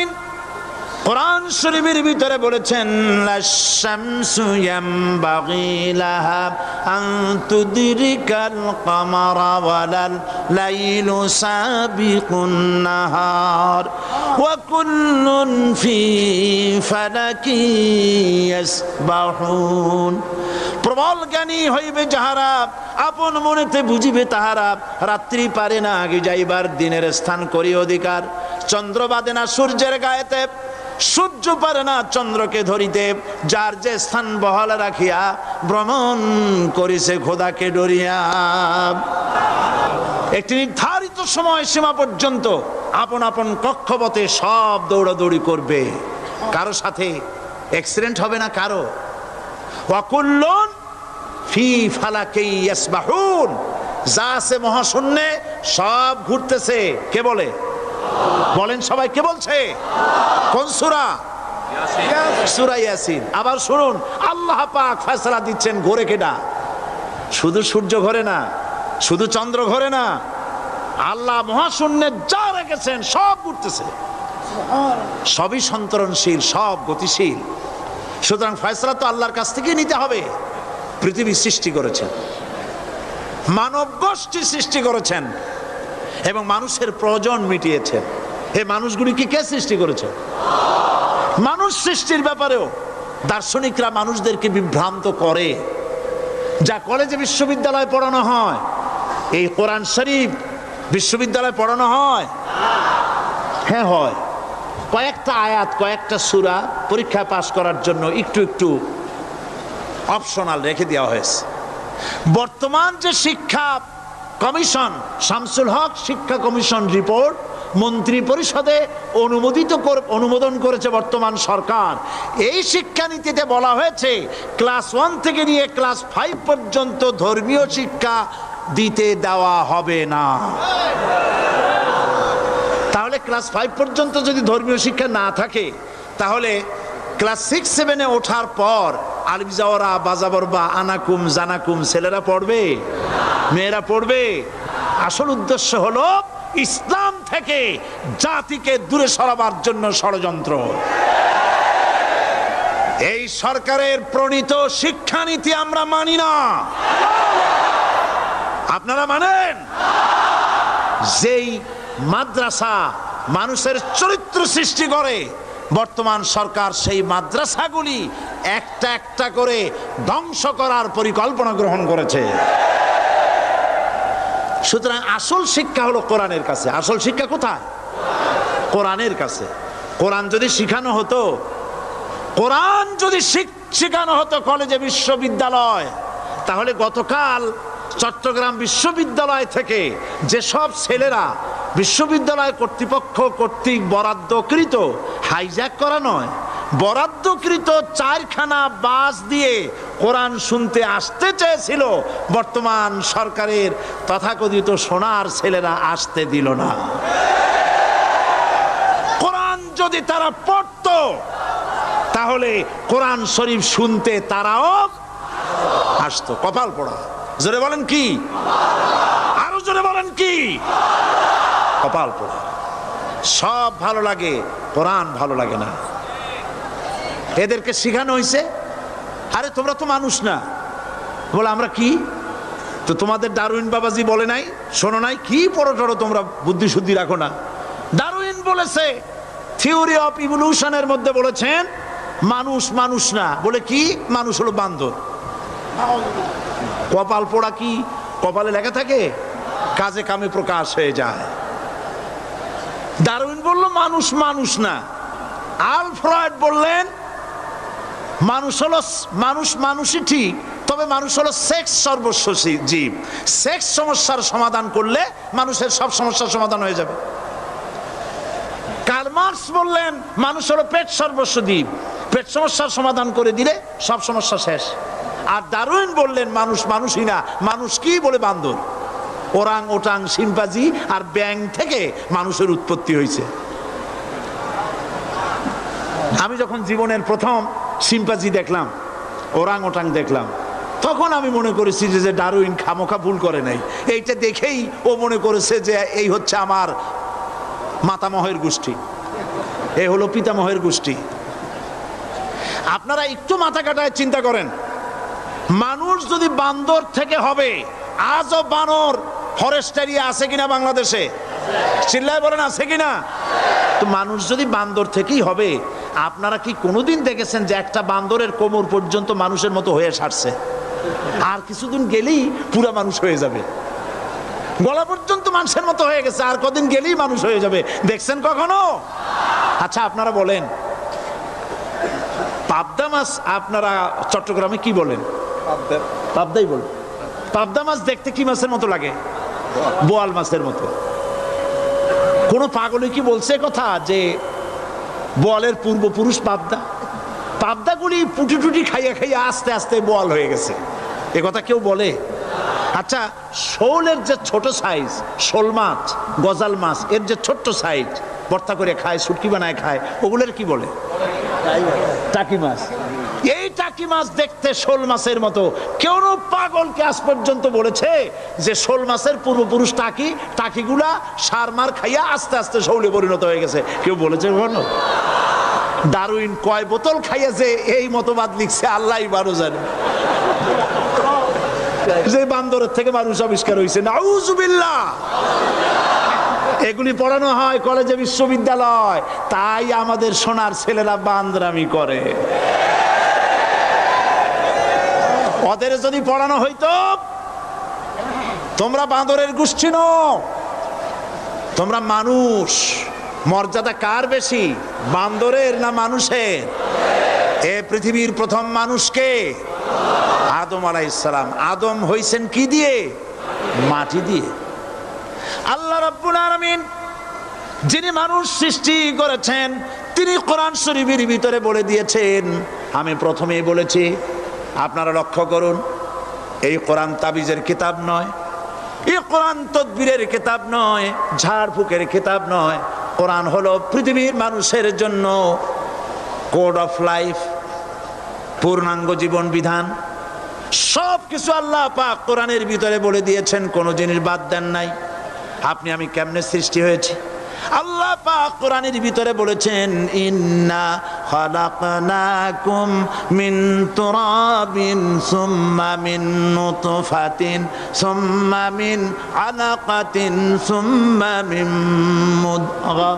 আলামিন কোরআন শরীফের ভিতরে বলেছেন, লাশ-শামসু ইয়ামবাগি লাহা আন তুদরিকাল কামারা ওয়ালাল লাইলু সাবিকুন নাহার ওয়া কুল্লুন ফি ফালাকি ইয়াসবাহুন। প্রবল জ্ঞানী হইবে যাহারা, আপন মনেতে বুঝিবে তাহারা, রাত্রি পারে না আগে যাইবার, দিনের স্থান করি অধিকার। চন্দ্র বাদে না সূর্যের গায়েতে, সূর্য পারে না চন্দ্রকে ধরিতে, যার যে স্থান বহাল রাখিয়া ভ্রমণ করিছে খোদাকে ডরিয়া। একটি নির্ধারিত সময় সীমা পর্যন্ত আপন আপন কক্ষপথে সব দৌড়াদৌড়ি করবে, কারো সাথে অ্যাক্সিডেন্ট হবে না কারো। ওয়াকুল্লুন ফি ফালাকি ইয়াসবাহুন, যা আছে মহাশূন্যে সব ঘুরতেছে। কে বলে? বলেন সবাই, কে বলছে? কোন সূরা? সূরা ইয়াসিন। আবার শুনুন, আল্লাহ পাক ফয়সালা দিচ্ছেন, ঘোরে কেডা? শুধু সূর্য ঘোরে না, শুধু চন্দ্র ঘোরে না, আল্লাহ মহাশূন্যে যা রেখেছেন সব ঘুরতেছে, সবই সন্তরণশীল, সব গতিশীল। সুতরাং ফয়সালা তো আল্লাহর কাছ থেকে নিতে হবে। পৃথিবী সৃষ্টি করেছেন, মানব গোষ্ঠী সৃষ্টি করেছেন এবং মানুষের প্রয়োজন মিটিয়েছেন। এই মানুষগুলিকে কে সৃষ্টি করেছে? মানুষ সৃষ্টির ব্যাপারেও দার্শনিকরা মানুষদেরকে বিভ্রান্ত করে। যা কলেজে বিশ্ববিদ্যালয়ে পড়ানো হয়, এই কোরআন শরীফ বিশ্ববিদ্যালয়ে পড়ানো হয়? হ্যাঁ হয়। কয়েকটা আয়াত, কয়েকটা সূরা পরীক্ষায় পাশ করার জন্য একটু একটু অপশনাল রেখে দেওয়া হয়েছে। বর্তমান যে শিক্ষা কমিশন, শামসুল হক শিক্ষা কমিশন রিপোর্ট মন্ত্রী পরিষদে অনুমোদন করেছে বর্তমান সরকার। এই শিক্ষানীতিতে বলা হয়েছে ক্লাস 1 থেকে নিয়ে ক্লাস 5 পর্যন্ত ধর্মীয় শিক্ষা দিতে দেওয়া হবে না। তাহলে ক্লাস 5 পর্যন্ত যদি ধর্মীয় শিক্ষা না থাকে, তাহলে ক্লাস 6-7-এ ওঠার পর আলিফ জাওরা বাজাবর বা আনাকুম জানাকুম ছেলেরা পড়বে? মেয়েরা পড়বে? আসল উদ্দেশ্য হলো ইসলাম থেকে জাতিকে দূরে সরাবার জন্য ষড়যন্ত্র। এই সরকারের প্রণীত শিক্ষানীতি আমরা মানি না। আপনারা মানেন? যেই মাদ্রাসা মানুষের চরিত্র সৃষ্টি করে, বর্তমান সরকার সেই মাদ্রাসাগুলি একটা একটা করে ধ্বংস করার পরিকল্পনা গ্রহণ করেছে। সুতরাং আসল শিক্ষা হলো কোরআনের কাছে। আসল শিক্ষা কোথায়? কোরআনের কাছে। কোরআন যদি শিখানো হতো, কোরআন যদি শিখানো হতো কলেজে বিশ্ববিদ্যালয়, তাহলে গতকাল চট্টগ্রাম বিশ্ববিদ্যালয় থেকে যেসব ছেলেরা বিশ্ববিদ্যালয় কর্তৃপক্ষ কর্তৃক বরাদ্দকৃত, হাইজ্যাক করা নয়, বরাদ্দকৃত 4খানা বাস দিয়ে কোরআন শুনতে আসতে চেয়েছিল, বর্তমান সরকারের তথাকথিত সোনার ছেলেরা আসতে দিল না। কোরআন যদি তারা পড়তো, তাহলে কোরআন শরীফ শুনতে তারাও আসতো। কপাল পোড়া। জোরে বলেন কি? আরো জোরে বলেন কি? কপাল পোড়া। সব ভালো লাগে, কোরআন ভালো লাগে না। এদেরকে শিখানো হয়েছে, আরে তোমরা তো মানুষ না। বলে আমরা কি? তো তোমাদের ডারউইন বাবাজি বলে নাই, শোনো নাই? কি পড়ো টড়ো তোমরা, বুদ্ধি শুদ্ধি রাখো না। ডারউইন বলেছে, থিওরি অফ ইভলিউশনের মধ্যে বলেছেন মানুষ মানুষ না। বলে কি? মানুষ হলো বান্দর। কপাল পোড়া। কি কপালে লেখা থাকে? কাজে কামে প্রকাশ হয়ে যায়। ডারউইন বলল মানুষ মানুষ না। আল ফ্রয়েড বললেন মানুষ হলো মানুষই ঠিক, তবে মানুষ হলো সেক্স সর্বস্ব জীব। সেক্স সমস্যার সমাধান করলে মানুষের সব সমস্যার সমাধান হয়ে যাবে। কার্ল মার্কস বললেন মানুষ হলো পেট সর্বস্ব জীব, পেট সমস্যার সমাধান করে দিলে সব সমস্যা শেষ। আর ডারউইন বললেন মানুষ মানুষই না, মানুষ কি? বলে বান্দর। ওরাং ওটাং শিম্পাজি আর ব্যাং থেকে মানুষের উৎপত্তি হয়েছে। আমি যখন জীবনের প্রথম শিম্পাজি দেখলাম, ওরাং ওটাং দেখলাম, তখন আমি মনে করেছি যে ডারউইন খামোখা ভুল করে নাই। এইটা দেখেই ও মনে করেছে যে এই হচ্ছে আমার মাতামহের গোষ্ঠী। এ হলো পিতামহের গোষ্ঠী। আপনারা একটু মাথা কাটায় চিন্তা করেন, মানুষ যদি বান্দর থেকে হবে, আজও বানর ফরেস্ট এরিয়া আছে কিনা বাংলাদেশে? চিল্লায় বলেন আছে কিনা? তো মানুষ যদি বান্দর থেকেই হবে, আপনারা কি কোনোদিন দেখেছেন যে একটা বান্দরের কোমর পর্যন্ত মানুষের মতো হয়ে সারছে? আর কিছুদিন গেলেই পুরা মানুষ হয়ে যাবে, গলা পর্যন্ত মানুষের মতো হয়ে গেছে, আর কদিন গেলেই মানুষ হয়ে যাবে। দেখছেন কখনো? আচ্ছা আপনারা বলেন, পাবদা মাছ আপনারা চট্টগ্রামে কি বলেন? পাবদাই বলেন। পাবদা মাছ দেখতে কি মাছের মতো লাগে? বোয়াল মাছের মতো। কোন পাগলে কি বলছে কথা যে বোয়ালের পূর্বপুরুষ পাবদা? পাবদাগুলি পুটি টুটি খাইয়া খাইয়া আস্তে আস্তে বোয়াল হয়ে গেছে, এ কথা কেউ বলে? আচ্ছা, শোলের যে ছোট সাইজ, শোল মাছ, গজাল মাছ, এর যে ছোট্ট সাইজ ভর্তা করে খায়, শুটকি বানায় খায়, ওগুলোর কি বলে? টাকি মাছ। এই টাকি মাছ দেখতে শোল মাছের মতো। কেউ পাগলকে আজ পর্যন্ত বলেছে যে শোল মাছের পূর্বপুরুষ টাকি, টাকিগুলা সার মার খাইয়া আস্তে আস্তে শৌলে পরিণত হয়ে গেছে? কেউ বলেছে কখনো? ডারউইন কয় বোতল খাইয়া যে এই মতবাদ লিখছে আল্লাহই ভালো জানে, যে বান্দরের থেকে মানুষ আবিষ্কার হয়েছে। নাউজুবিল্লাহ। এগুলি পড়ানো হয় কলেজে, বিশ্ববিদ্যালয়, তাই আমাদের সোনার ছেলেরা বান্দরামি করে। ওদের যদি পড়ানো হইতো তোমরা বান্দরের গোষ্ঠী নও, তোমরা মানুষ, মর্যাদা কার বেশি, বান্দরের না মানুষের? এ পৃথিবীর প্রথম মানুষকে আদম আলাইহিস সালাম। আদম হইছেন কি দিয়ে? মাটি দিয়ে। আল্লাহ রাব্বুল আলামিন যিনি মানুষ সৃষ্টি করেছেন, তিনি কোরআন শরীফের ভিতরে বলে দিয়েছেন, আমি প্রথমেই বলেছি, আপনারা লক্ষ্য করুন, এই কোরআন তাবিজের কিতাব নয়, এই কোরআন তদবিরের কিতাব নয়, ঝাড়ফুঁকের কিতাব নয়। কোরআন হলো পৃথিবীর মানুষের জন্য কোড অফ লাইফ, পূর্ণাঙ্গ জীবন বিধান। সব কিছু আল্লাহ পাক কোরআনের ভিতরে বলে দিয়েছেন, কোনো জিনিস বাদ দেন নাই। আপনি আমি কেমনে সৃষ্টি হয়েছি আল্লাহ পাক কোরআনের ভিতরে বলেছেন, ইন্না খালাকনাকুম মিন তুরাবিন সুম্মা মিন নুতফাতিন সুম্মা মিন আলাকাতিন সুম্মা মিন মুদগা।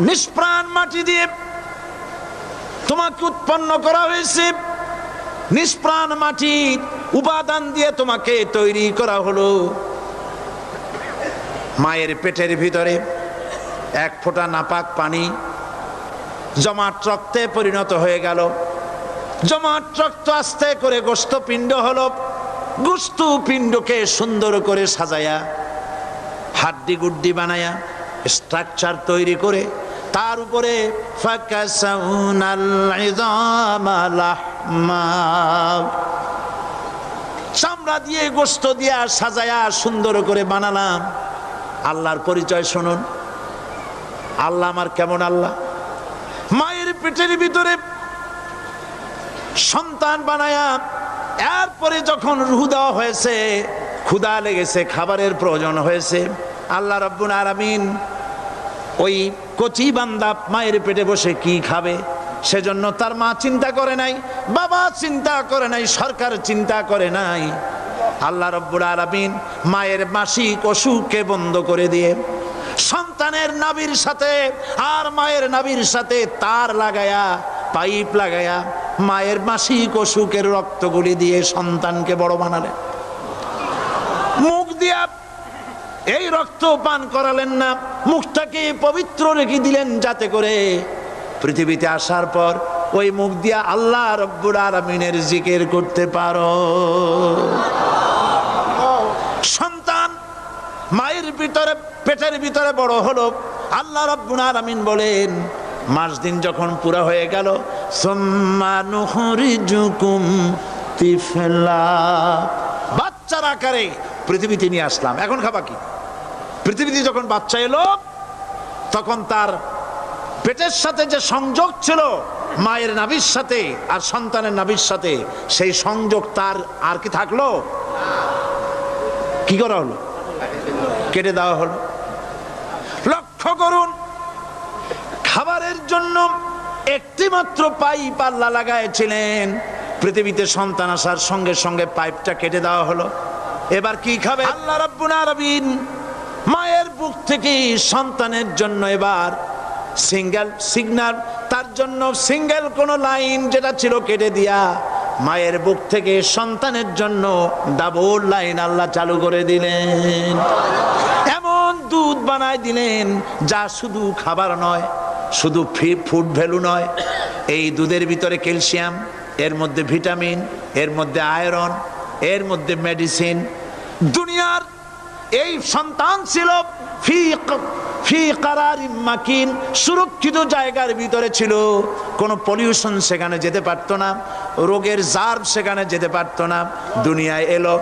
নিষ্প্রাণ মাটি দিয়ে তোমাকে উৎপন্ন করা হয়েছে, নিষ্প্রাণ মাটির উপাদান দিয়ে তোমাকে তৈরি করা হলো। মায়ের পেটের ভিতরে এক ফোঁটা নাপাক পানি জমাট রক্তে পরিণত হয়ে গেল, জমাট রক্ত আস্তে করে গোস্ত পিণ্ড হলো, গোস্ত পিণ্ডকে সুন্দর করে সাজায়া হাড্ডি গুড্ডি বানায়া স্ট্রাকচার তৈরি করে তার উপরে চামড়া দিয়ে গোস্ত দিয়া সাজায়া সুন্দর করে বানালাম। আল্লাহর পরিচয় শুনুন, আল্লাহ আমার কেমন আল্লাহ। মায়ের পেটের ভিতরে সন্তান বানায়া এরপরে যখন রূহ দেওয়া হয়েছে, ক্ষুধা লেগেছে, খাবারের প্রয়োজন হয়েছে, আল্লাহ রাব্বুল আলামিন ওই কচি বান্দা মায়ের পেটে বসে কি খাবে, সেজন্য তার মা চিন্তা করে নাই, বাবা চিন্তা করে নাই, সরকার চিন্তা করে নাই। আল্লাহ রাব্বুল আলামিন মায়ের মাসিক অসুখকে বন্ধ করে দিয়ে সন্তানের নাভির সাথে আর মায়ের নাভির সাথে তার লাগায়া, পাইপ লাগায়া মায়ের মাসিক অসুখের রক্তগুলি দিয়ে সন্তানকে বড় বানালেন। মুখ দিয়া এই রক্ত পান করালেন না, মুখটাকে পবিত্র রেখে দিলেন যাতে করে পৃথিবীতে আসার পর ওই মুখ দিয়া আল্লাহ রাব্বুল আলামিনের জিকির করতে পারো। সন্তান মায়ের ভিতরে পেটের ভিতরে বড় হলো, আল্লাহ রাব্বুল আলামিন বলেন মাস দিন যখন পুরা হয়ে গেল, সুম্মা নুখরিজুকুম তিফলা, বাচ্চার আকারে পৃথিবীতে নিয়ে আসলাম। এখন খাবা কি? পৃথিবীতে যখন বাচ্চা এলো তখন তার পেটের সাথে যে সংযোগ ছিল মায়ের নাভির সাথে আর সন্তানের নাভির সাথে, সেই সংযোগ তার আর কি থাকলো? কি করা হলো? কেটে দেওয়া হলো। লক্ষ্য করুন, খাবারের জন্য একটি মাত্র পাইপ আল্লাহ লাগাইছিলেন। পৃথিবীতে সন্তান আসার সঙ্গে সঙ্গে পাইপটা কেটে দেওয়া হলো। এবার কি খাবে? আল্লাহ রাব্বুল আলামিন মায়ের বুক থেকে সন্তানের জন্য এবার সিঙ্গেল সিগন্যাল, তার জন্য সিঙ্গেল কোন লাইন যেটা ছিল কেটে দিয়া মায়ের বুক থেকে সন্তানের জন্য ডাবল লাইন আল্লাহ চালু করে দিলেন। এমন দুধ বানায় দিলেন যা শুধু খাবার নয়, শুধু ফুড ভ্যালু নয়, এই দুধের ভিতরে ক্যালসিয়াম, এর মধ্যে ভিটামিন, এর মধ্যে আয়রন, এর মধ্যে মেডিসিন। দুনিয়ার এই সন্তান ছিল ফি কারারিম মাকিন, সুরক্ষিত জায়গার ভিতরে ছিল। কোনো পলিউশন সেখানে যেতে পারতো না, রোগের জার্ম সেখানে যেতে পারতো না। দুনিয়ায় এলো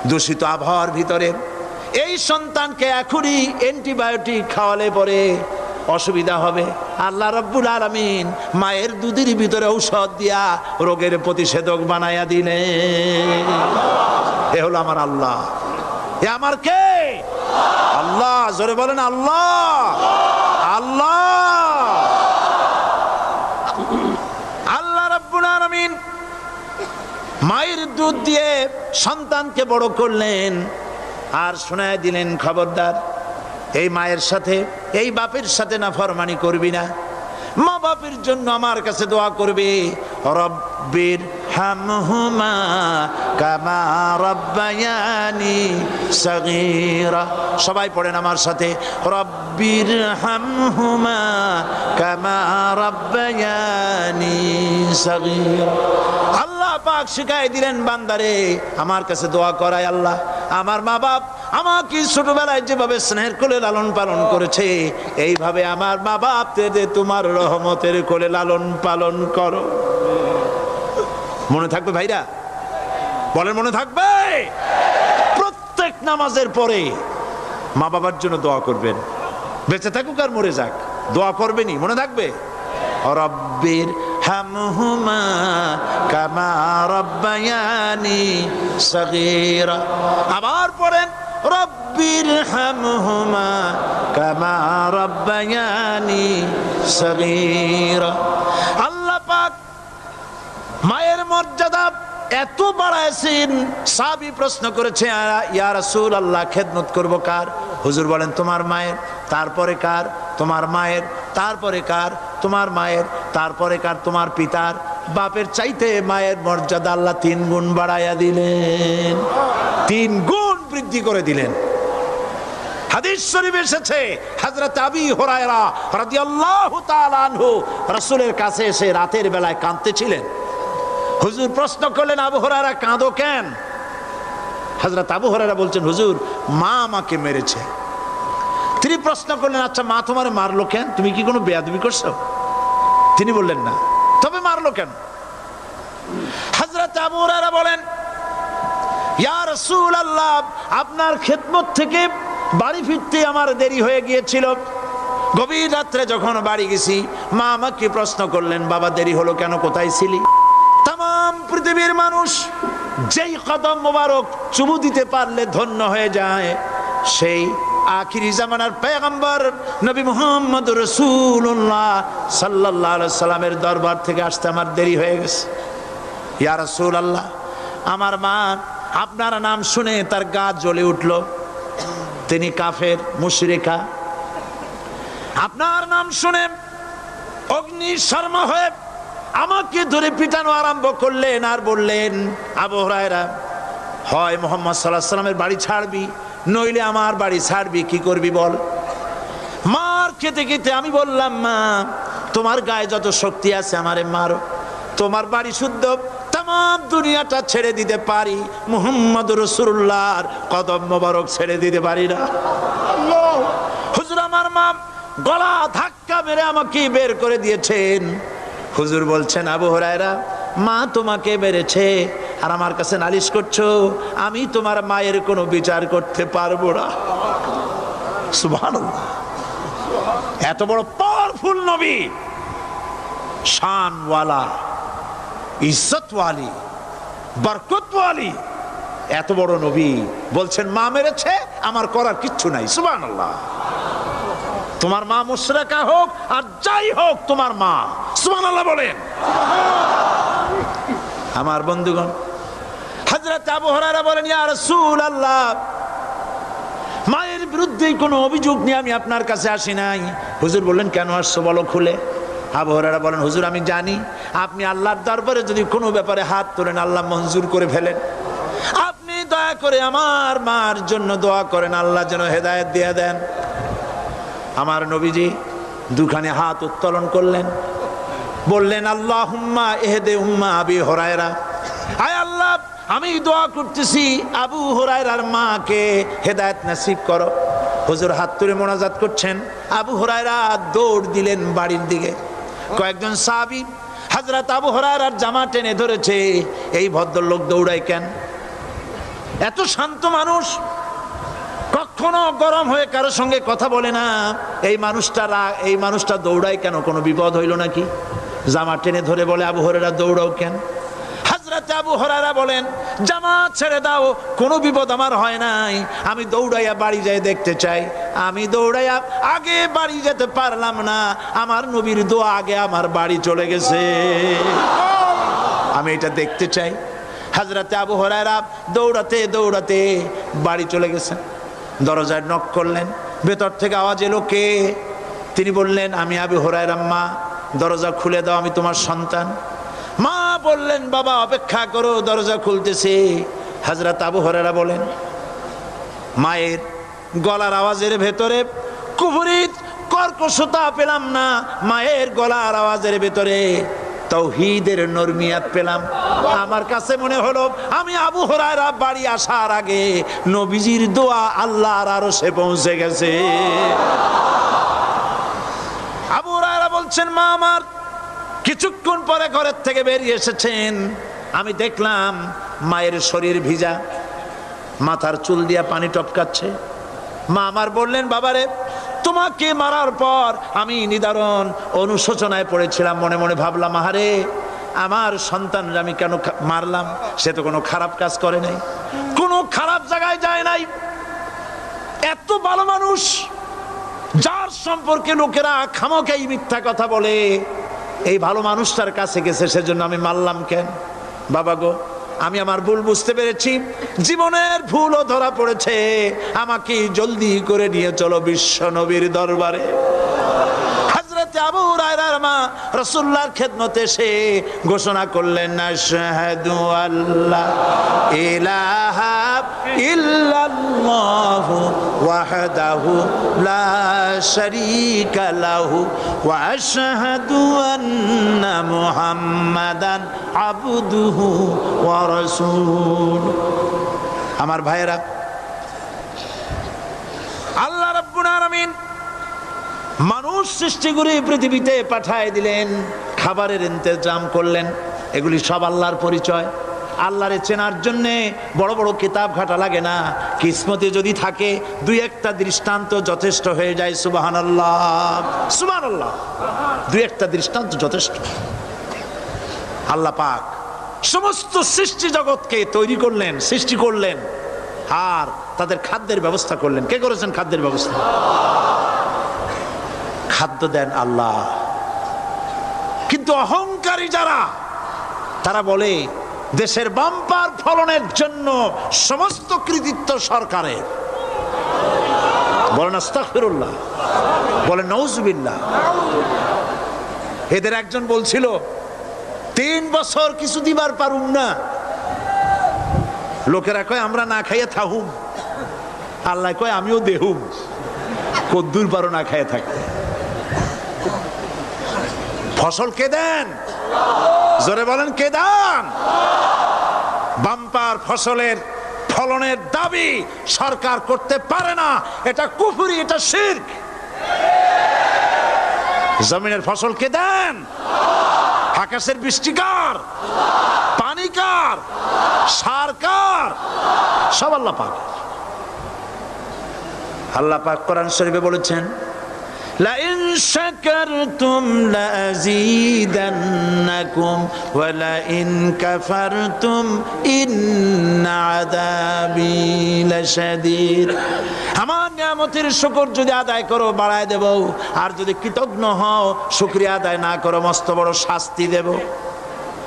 দূষিত আবহাওয়ার ভিতরে। এই সন্তানকে এখনই অ্যান্টিবায়োটিক খাওয়ালে পরে অসুবিধা হবে। আল্লাহ রাব্বুল আলামিন মায়ের দুধের ভিতরে ঔষধ দিয়া রোগের প্রতিষেধক বানায়া দিলেন। এ হলো আমার আল্লাহ। এ আমার কে? আল্লাহ। জোরে বলেন আল্লাহ। আল্লাহ আল্লাহ রাব্বুল আলামিন মায়ের দুধ দিয়ে সন্তানকে বড় করলেন আর শোনায় দিলেন, খবরদার এই মায়ের সাথে, এই বাপের সাথে নাফরমানি করবি না। মা বাপের জন্য আমার কাছে দোয়া করবে, রব্বির হামহুমা কামা রাব্বায়ানি সাগীরা। সবাই পড়েন আমার সাথে, রব্বির হামহুমা কামা রাব্বায়ানি সাগীরা। আল্লাহ পাক শিখাই দিলেন বান্দারে আমার কাছে দোয়া করায়, আল্লাহ আমার মা বাপ আমাকে ছোটবেলায় যেভাবে স্নেহের কোলে লালন পালন করেছে, এইভাবে আমার মা বাপদের তোমার রহমতের কোলে লালন পালন করো। মনে থাকবে ভাইরা? বলেন মনে থাকবে? প্রত্যেক নামাজের পরে মা বাবার জন্য দোয়া করবেন, বেঁচে থাকুক আর মরে যাক, দোয়া করবেনই। মনে থাকবে? রব্বির হামহুমা কামা রাব্বায়ানি সাগীরা। আবার পড়েন, রব্বির হামহুমা কামা রাব্বায়ানি সাগীরা। আল্লাহ পাক মায়ের মর্যাদা এত বাড়াইছেন, সাহাবী প্রশ্ন করেছে, ইয়া রাসূলুল্লাহ খেদমত করব কার? হুজুর বলেন তোমার মায়ের, তারপরে কার? তোমার মায়ের, তারপরে কার? তোমার মায়ের, তারপরে কার? তোমার পিতার। বাপের চাইতে মায়ের মর্যাদা আল্লাহ 3 গুণ বাড়াইয়া দিলেন, 3 গুণ বৃদ্ধি করে দিলেন। হাদিস শরীফে এসেছে, হযরত আবী হুরায়রা রাদিয়াল্লাহু তাআলা আনহু রাসূলের কাছে এসে রাতের বেলায় কাঁদতেছিলেন। হুজুর প্রশ্ন করলেন, আবু হুরায়রা কাঁদো কেন? হযরত আবু হুরায়রা বলছেন, হুজুর মা আমাকে মেরেছে। তিনি প্রশ্ন করলেন, আচ্ছা মা তোমারে মারলো কেন? তুমি কি কোনো বেয়াদবি করছো? তিনি বললেন না, তবে মারলো কেন? হযরত আবু হুরায়রা বলেন, ইয়া রাসূলুল্লাহ আপনার খেদমত থেকে বাড়ি ফিরতে আমার দেরি হয়ে গিয়েছিল। গভীর রাত্রে যখন বাড়ি গেছি, মা আমাকে প্রশ্ন করলেন, বাবা দেরি হলো কেন, কোথায় ছিলি? তাম পৃথিবীর মানুষ যেই কদম মোবারক চুমু দিতে পারলে ধন্য হয়ে যায়, সেই আখিরি জামানার পয়গম্বর নবী মুহাম্মদ রাসূলুল্লাহ সাল্লাল্লাহু আলাইহি সাল্লামের দরবার থেকে আসতে আমার দেরি হয়ে গেছে। ইয়া রাসূলুল্লাহ আমার মা আপনার নাম শুনে তার গা জ্বলে উঠল, তিনি কাফের মুশরিকা। আপনার নাম শুনে অগ্নি শর্মা হয়ে আমাকে ধরে পিটানো আরম্ভ করলেন আর বললেন, আবু হুরায়রা হয় মুহাম্মদ সাল্লাল্লাহু আলাইহি সাল্লামের বাড়ি ছাড়বি, নইলে আমার বাড়ি ছাড়বি, কি করবি বল? মার খেতে খেতে আমি বললাম, মা তোমার গায়ে যত শক্তি আছে আমারে মারো, তোমার বাড়ি শুদ্ধ, তাম দুনিয়াটা ছেড়ে দিতে পারি, মুহাম্মদ রাসূলুল্লাহর কদম মোবারক ছেড়ে দিতে পারি না। হুজুর আমার মা গলা ধাক্কা মেরে আমাকে বের করে দিয়েছেন। হুজুর বলছেন, আবু হুরায়রা মা তোমাকে মেরেছে আর আমার কাছে নালিশ করছো, আমি তোমার মায়ের কোনো বিচার করতে পারবো না। সুবহানাল্লাহ, এত বড় পাওয়ারফুল নবী, শানওয়ালা, ইজ্জতওয়ালি, বরকতওয়ালি, এত বড় নবী বলছেন মা মেরেছে, আমার করার কিচ্ছু নাই। সুবহানাল্লাহ। তোমার মা মুশরিকা হোক আর যাই হোক তোমার মা। সুবহানাল্লাহ বলেন। আমার বন্ধুগণ, হযরত আবু হুরায়রা বলেন, ইয়া রাসূলুল্লাহ, মায়ের বিরুদ্ধে কোনো অভিযোগ নিয়ে আমি আপনার কাছে আসি নাই। হুজুর বললেন, কেন আসছো বলো খুলে। আবু হুরায়রা বলেন, হুজুর আমি জানি আপনি আল্লাহর দরবারে যদি কোনো ব্যাপারে হাত তোলেন আল্লাহ মঞ্জুর করে ফেলেন। আপনি দয়া করে আমার মার জন্য দোয়া করেন, আল্লাহ যেন হেদায়েত দিয়ে দেন। আমার নবীজি দুখানে হাত উত্তোলন করলেন, বললেন, আল্লাহুম্মা ইহদি উম্মা আবি হুরায়রা, আয় আল্লাহ আমি দোয়া করতেছি আবু হুরায়রার মাকে হেদায়েত নসিব করো। হুজুর হাত তুলে মোনাজাত করছেন, আবু হুরায়রা দৌড় দিলেন বাড়ির দিকে। কয়েকজন সাহাবী হযরত আবু হুরায়রার জামা টেনে ধরেছে, এই ভদ্রলোক দৌড়ায় কেন? এত শান্ত মানুষ, কখনো গরম হয়ে কারো সঙ্গে কথা বলে না। এই মানুষটা দৌড়ায় কেন? কোনো বিপদ হইল নাকি? জামা টেনে ধরে বলে, আবু হুরায়রা দৌড়াও কেন? হযরত আবু হুরায়রা বলেন, জামা ছেড়ে দাও, কোনো বিপদ আমার হয় নাই, আমি দৌড়াইয়া বাড়ি যাই দেখতে চাই। আমি দৌড়াইয়া আগে বাড়ি যেতে পারলাম না, আমার নবীর দোয়া আগে আমার বাড়ি চলে গেছে, আমি এটা দেখতে চাই। হযরত আবু হুরায়রা দৌড়াতে দৌড়াতে বাড়ি চলে গেছেন। দরজায় নক করলেন, ভেতর থেকে আওয়াজ এলো, কে? তিনি বললেন, আমি আবু হুরায়রা। মা দরজা খুলে দাও, আমি তোমার সন্তান। মা বললেন, বাবা অপেক্ষা করো, দরজা খুলতেছে। হযরত আবু হুরায়রা বলেন, মায়ের গলার আওয়াজের ভেতরে কুফরিত কর্কশতা পেলাম না, মায়ের গলার আওয়াজের ভেতরে তাওহীদের নরমিয়াত পেলাম। আমার কাছে মনে হলো আমি আবু হুরায়রা বাড়ি আসার আগে নবীজির দোয়া আল্লাহর আরশে পৌঁছে গেছে। আবু হুরায়রা বলছেন, মা আমার কিছুক্ষণ পরে ঘরের থেকে বেরিয়ে এসেছেন, আমি দেখলাম মায়ের শরীর ভিজা, মাথার চুল দিয়া পানি টপকাচ্ছে। মা আমার বললেন, বাবারে তোমাকে মারার পর আমি নিদারুণ অনুশোচনায় পড়েছিলাম, মনে মনে ভাবলাম, আহারে আমার সন্তানরা আমি কেন মারলাম? সে তো কোনো খারাপ কাজ করে নাই, কোনো খারাপ জায়গায় যায় নাই, এত ভালো মানুষ যার সম্পর্কে লোকেরা খামোখাই মিথ্যা কথা বলে, এই ভালো মানুষটার কাছে গেছে, সেজন্য আমি মারলাম কেন? বাবা গো, আমি আমার ভুল বুঝতে পেরেছি, জীবনের ভুলও ধরা পড়েছে, আমাকে জলদি করে নিয়ে চলো বিশ্ব নবীর দরবারে। হযরত আবু হুরায়রার মা রাসূলুল্লাহর খেদমতে এসে ঘোষণা করলেন, আশহাদু আল্লা ইলাহা ইল্লাল্লাহু ওয়াহদাহু লা শারীকা লাহু ওয়া আশহাদু আন্না মুহাম্মাদান আবদুহু ওয়া রাসূলুহু। আমার ভাইয়েরা, আল্লাহ রাব্বুল আলামিন মানুষ সৃষ্টি করে পৃথিবীতে পাঠায় দিলেন, খাবারের ইন্তজাম করলেন, এগুলি সব আল্লাহর পরিচয়। আল্লাহরে চেনার জন্য বড় বড় কিতাব ঘাটা লাগে না, কিসমতে যদি থাকে দুই একটা দৃষ্টান্ত যথেষ্ট হয়ে যায়। সুবহানাল্লাহ, সুবহানাল্লাহ, দুই একটা দৃষ্টান্ত যথেষ্ট। আল্লাহ পাক সমস্ত সৃষ্টি জগৎকে তৈরি করলেন, সৃষ্টি করলেন, আর তাদের খাদ্যের ব্যবস্থা করলেন। কে করেছেন খাদ্যের ব্যবস্থা? খাদ্য দেন আল্লাহ। কিন্তু অহংকারী যারা, তারা বলে দেশের বাম্পার ফলনের জন্য সমস্ত কৃতিত্ব সরকারের। বলেন আস্তাগফিরুল্লাহ, বলেন নাউজুবিল্লাহ। এদের একজন বলছিল, 3 বছর কিছু দিবার পারুম না, লোকেরা কয় আমরা না খাইয়া থাহুম, আল্লাহ কয় আমিও দেহুম, কদ্দুর পারো না খাইয়া থাকতে। ফসল কে দেন? জোরে বলেন, কে দেন? বাম্পার ফসলের ফলনের দাবি সরকার করতে পারে না, এটা কুফরি, এটা শিরক। জমিনের ফসল কে দেন? আকাশের বৃষ্টি কার? পানি কার? সার কার? সব আল্লাহ পাক। আল্লাহ পাক কোরআন শরীফে বলেছেন, লা ইন শাকারতুম লাযীদান্নাকুম ওয়া লাইন কাফারতুম ইন্না আযাবী লাশাদীদ। আমার নিয়ামতের শুকর যদি আদায় করো বাড়ায় দেব, আর যদি কৃতজ্ঞ হও শুকরিয়া আদায় না করো মস্ত বড় শাস্তি দেব।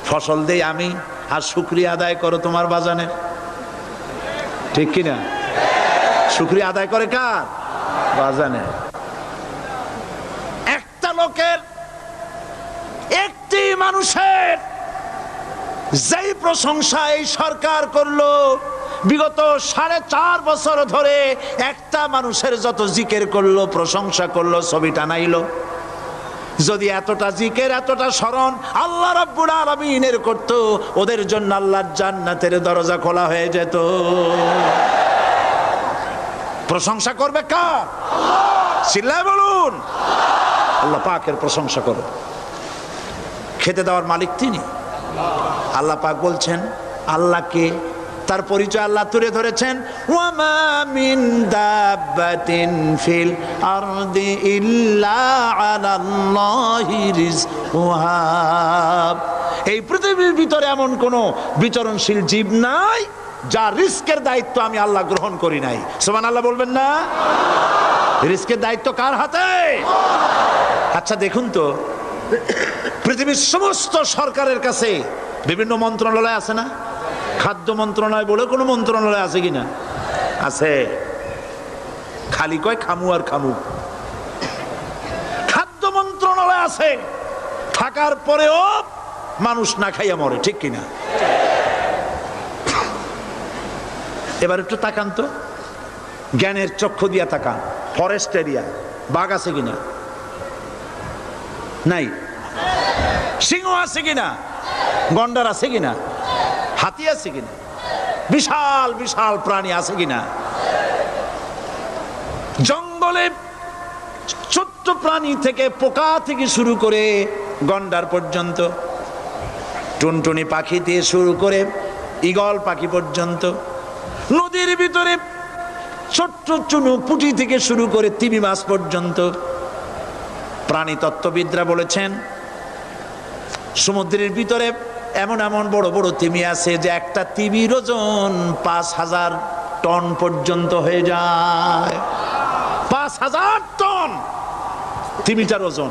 ফসল দেই আমি আর শুকরিয়া আদায় করো তোমার বাজানে, ঠিক কিনা? শুকরিয়া আদায় করে কার? বাজানে। একটা লোকের, একটি মানুষের যেই প্রশংসা এই সরকার করলো বিগত 4.5 বছর ধরে, একটা মানুষের যত জিকির করলো প্রশংসা করলো ছবি টানাইলো, যদি এতটা জিকির এতটা স্মরণ আল্লাহ রাব্বুল আলামিনের করত, ওদের জন্য আল্লাহর জান্নাতের দরজা খোলা হয়ে যেত। প্রশংসা করবে কার? চিল্লায় বলুন, আল্লাহ পাকের প্রশংসা করো। খেতে দেওয়ার মালিক তিনি। আল্লাহ পাক বলছেন আল্লাহকে, তার পরিচয় আল্লাহ তুলে ধরেছেন, ওয়ামা মিন দাব্বাতিন ফিল আরদি ইল্লা আলাল্লাহি রিজকুহা। এই পৃথিবীর ভিতরে এমন কোন বিচরণশীল জীব নাই যার রিস্কের দায়িত্ব আমি আল্লাহ গ্রহণ করি নাই। সুবহানাল্লাহ বলবেন না? রিস্কের দায়িত্ব কার হাতে? আচ্ছা দেখুন তো, পৃথিবীর সমস্ত সরকারের কাছে বিভিন্ন মন্ত্রণালয় আছে না? খাদ্য মন্ত্রণালয় বলে কোনো মন্ত্রণালয় আছে কিনা? আছে। খালি কয় খামু আর খামু। খাদ্য মন্ত্রণালয় আছে, থাকার পরেও মানুষ না খাইয়া মরে, ঠিক কিনা? এবার একটু তাকান তো, জ্ঞানের চক্ষু দিয়া তাকান। ফরেস্ট এরিয়া বাঘ আছে কিনা? নাই। সিংহ আছে কিনা? গন্ডার আছে কিনা? হাতি আছে কিনা? বিশাল বিশাল প্রাণী আছে কিনা? জঙ্গলে ছোট্ট প্রাণী থেকে পোকা থেকে শুরু করে গন্ডার পর্যন্ত, টুনটুনি পাখি দিয়ে শুরু করে ঈগল পাখি পর্যন্ত, নদীর ভিতরে ছোট্ট চুনু পুঁটি থেকে শুরু করে তিমি মাছ পর্যন্ত। প্রাণী তত্ত্ববিদরা বলেছেন সমুদ্রের ভিতরে এমন এমন বড় বড় তিমি আছে যে একটা তিমির ওজন 5000 টন পর্যন্ত হয়ে যায়। 5000 টন তিমিটার ওজন।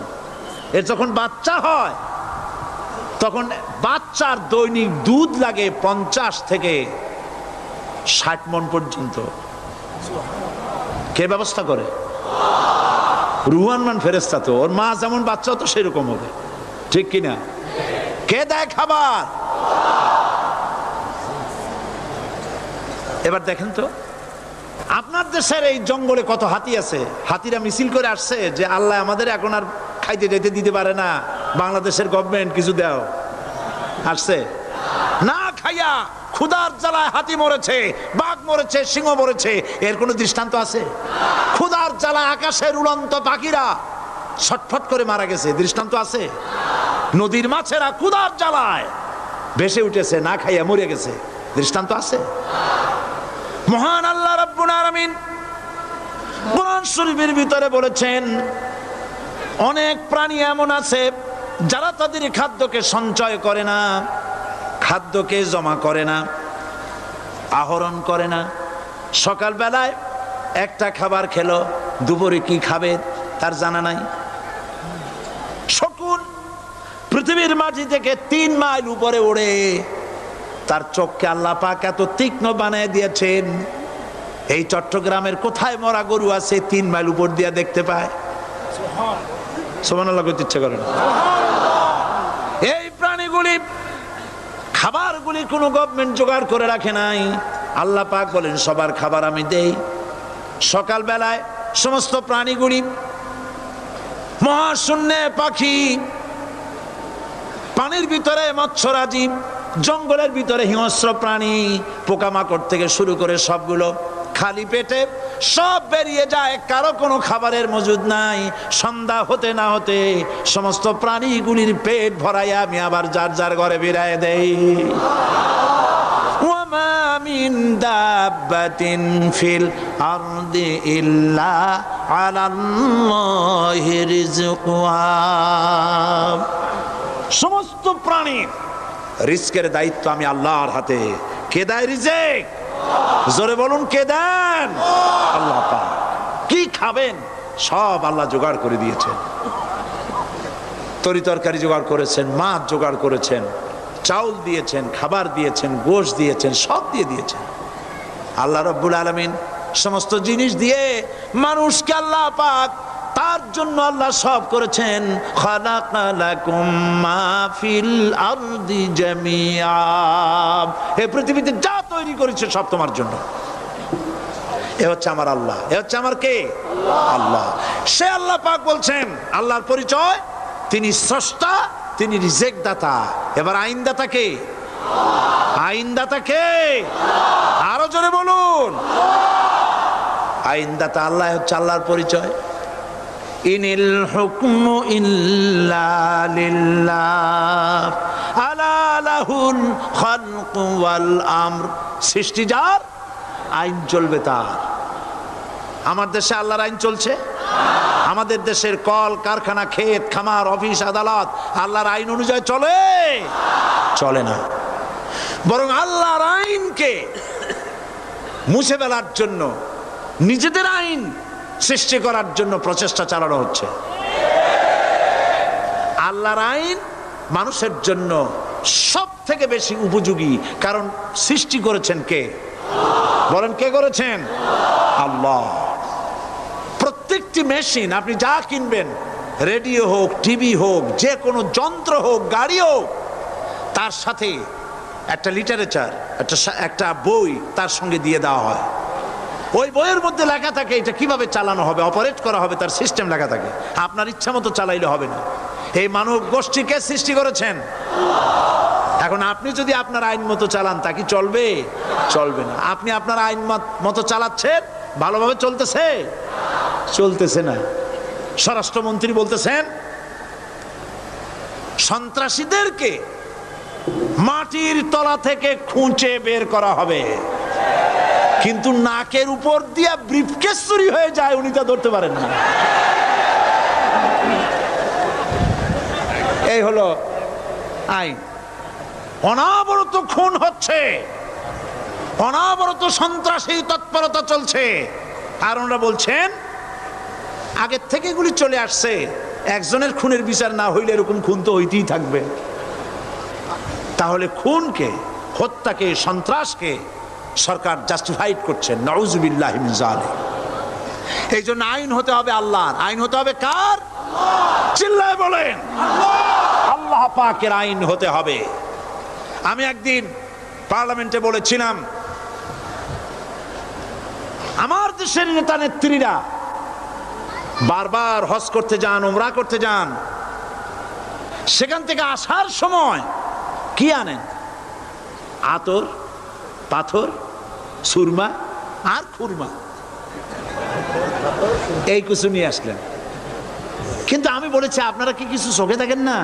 এর যখন বাচ্চা হয় তখন বাচ্চার দৈনিক দুধ লাগে 50 থেকে 60 মণ পর্যন্ত। কে ব্যবস্থা করে? রুহান ফেরেশতা। তো ওর মা যেমন বাচ্চা তো সেরকম হবে, ঠিক কিনা? কে দেয় খাবার? এবার দেখেন তো, আপনার দেশের এই জঙ্গলে কত হাতি আছে। হাতিরা মিছিল করে আসছে যে আল্লাহ আমাদের এখন আর খাইতে যেতে দিতে পারে না, বাংলাদেশের গভর্নমেন্ট কিছু দাও। আসছে না, খাইয়া ক্ষুধার জ্বালায় হাতি মরেছে, বাঘ মরেছে, সিংহ মরেছে। এর কোনো দৃষ্টান্ত আছে? ক্ষুধার জ্বালায় আকাশের উড়ন্ত পাখিরা ছটফট করে মারা গেছে, দৃষ্টান্ত আছে? নদীর মাছেরা ক্ষুধার জ্বালায় ভেসে উঠেছে, না খাইয়া মরে গেছে, দৃষ্টান্ত আছে? মহান আল্লাহ রাব্বুল আলামিন কোরআন শরীফের ভিতরে বলেছেন অনেক প্রাণী এমন আছে যারা তাদের খাদ্যকে সঞ্চয় করে না, খাদ্যকে জমা করে না, আহরণ করে না। সকালবেলায় একটা খাবার খেলো, দুপুরে কি খাবে তার জানা নাই। শকুন পৃথিবীর মাটি থেকে 3 মাইল উপরে ওড়ে, তার চোখকে আল্লাহ পাক এত তীক্ষ্ণ বানিয়ে দিয়েছেন। এই চট্টগ্রামের কোথায় মরা গরু আছে 3 মাইল উপর দিয়ে দেখতে পায়? সুবহানাল্লাহ করতে ইচ্ছা করে না। এই প্রাণীগুলি খাবারগুলি কোনো গভর্নমেন্ট জোগাড় করে রাখে নাই। আল্লাহ পাক বলেন সবার খাবার আমি দেই। সকালবেলায় সমস্ত প্রাণীগুলি, মহাশূন্যে পাখি, পানির ভিতরে মৎস্যরাজি, জঙ্গলের ভিতরে হিংস্র প্রাণী, পোকামাকড় থেকে শুরু করে সবগুলো খালি পেটে সব বেরিয়ে যায়, কারো কোনো খাবারের মজুদ নাই। সন্ধ্যা হতে না হতে সমস্ত প্রাণীগুলির পেট ভরাইয়া আমি আবার যার যার ঘরে বেরায় দেই। ওয়ামা মিন দাব্বাতিন ফিল আরদি ইল্লা আলাল্লাহি রিজকুহা। সমস্ত প্রাণীর রিজকের দায়িত্ব আমি আল্লাহর হাতে। কে দেয় রিজেক? জোরে বলুন, কে দেন? আল্লাহ পাক। কি খাবেন সব আল্লাহ জোগাড় করে দিয়েছেন। তরি তরকারি জোগাড় করেছেন, মাছ জোগাড় করেছেন, চাউল দিয়েছেন, খাবার দিয়েছেন, গোশত দিয়েছেন, সব দিয়ে দিয়েছেন। আল্লাহ রাব্বুল আলামিন সমস্ত জিনিস দিয়ে মানুষকে আল্লাহ পাক তার জন্য আল্লাহ সব করেছেন। খালাকালাকুম মা ফিল আরদি জামিআ। এই পৃথিবীতে যা তৈরি করেছে সব তোমার জন্য। এ হচ্ছে আমার আল্লাহ। এ হচ্ছে আমার কে? আল্লাহ। সে আল্লাহ পাক বলছেন, আল্লাহর পরিচয়, তিনি স্রষ্টা, তিনি রিজেক দাতা। এবার আইনদাতা কে? আইনদাতা কে? আরো জোরে বলুন। আইনদাতা আল্লাহ হচ্ছে আল্লাহর পরিচয়। ইনিল হুকমু ইল্লা লিল্লাহ আলা লাহুল খালকু ওয়াল আমর। সৃষ্টি যার, আইন চলবে তার। আমার দেশে আল্লাহর আইন চলছে? আমাদের দেশের কল কারখানা, ক্ষেত খামার, অফিস আদালত আল্লাহর আইন অনুযায়ী চলে? চলে না। বরং আল্লাহর আইনকে মুছে ফেলার জন্য, নিজেদের আইন সৃষ্টি করার জন্য প্রচেষ্টা চালানো হচ্ছে। আল্লাহর আইন মানুষের জন্য সব থেকে বেশি উপযোগী, কারণ সৃষ্টি করেছেন কে? বলেন, কে করেছেন? আল্লাহ। প্রত্যেকটি মেশিন আপনি যা কিনবেন, রেডিও হোক, টিভি হোক, যে কোনো যন্ত্র হোক, গাড়ি হোক, তার সাথে একটা লিটারেচার, একটা বই তার সঙ্গে দিয়ে দেওয়া হয়। ওই বইয়ের মধ্যে লেখা থাকে এটা কিভাবে চালানো হবে, অপারেট করা হবে, তার সিস্টেম লেখা থাকে। আপনার ইচ্ছা মতো চালাইলে হবে না। এই মানব গোষ্ঠীকে সৃষ্টি করেছেন। এখন আপনি যদি আপনার আইন মতো চালান, তা কি চলবে? চলবে না। আপনি আপনার আইন মতো চালাচ্ছেন, ভালোভাবে চলতেছে? চলতেছে না। স্বরাষ্ট্রমন্ত্রী বলতেছেন সন্ত্রাসীদেরকে মাটির তলা থেকে খুঁজে বের করা হবে, কিন্তু নাকের উপর দিয়া ব্রিফকেস চুরি হয়ে যায়, উনি তা ধরতে পারেন না। এই হলো আইন। অনাবরত খুন হচ্ছে, অনাবরত সন্ত্রাসী তৎপরতা চলছে। আর ওনারা বলছেন আগের থেকে এগুলি চলে আসছে, একজনের খুনের বিচার না হইলে এরকম খুন তো হইতেই থাকবে। তাহলে খুনকে, হত্যাকে, সন্ত্রাসকে সরকার জাস্টিফাইড করছেন। নাউজুবিল্লাহি মিন যালিক। এই জন্য আইন হতে হবে আল্লাহর। আইন হতে হবে কার? চিল্লায় বলেন, আল্লাহ পাকের আইন হতে হবে। আমি একদিন পার্লামেন্টে বলেছিলাম, আমার দেশের নেতা নেত্রীরা বারবার হজ করতে যান, উমরা করতে যান, সেখান থেকে আসার সময় কি আনেন? আতর, পাথর, সুরমা আর খুরমা, এই কিছু নিয়ে আসলেন। কিন্তু আমি বলেছি, আপনারা কি কিছু চোখে দেখেন না?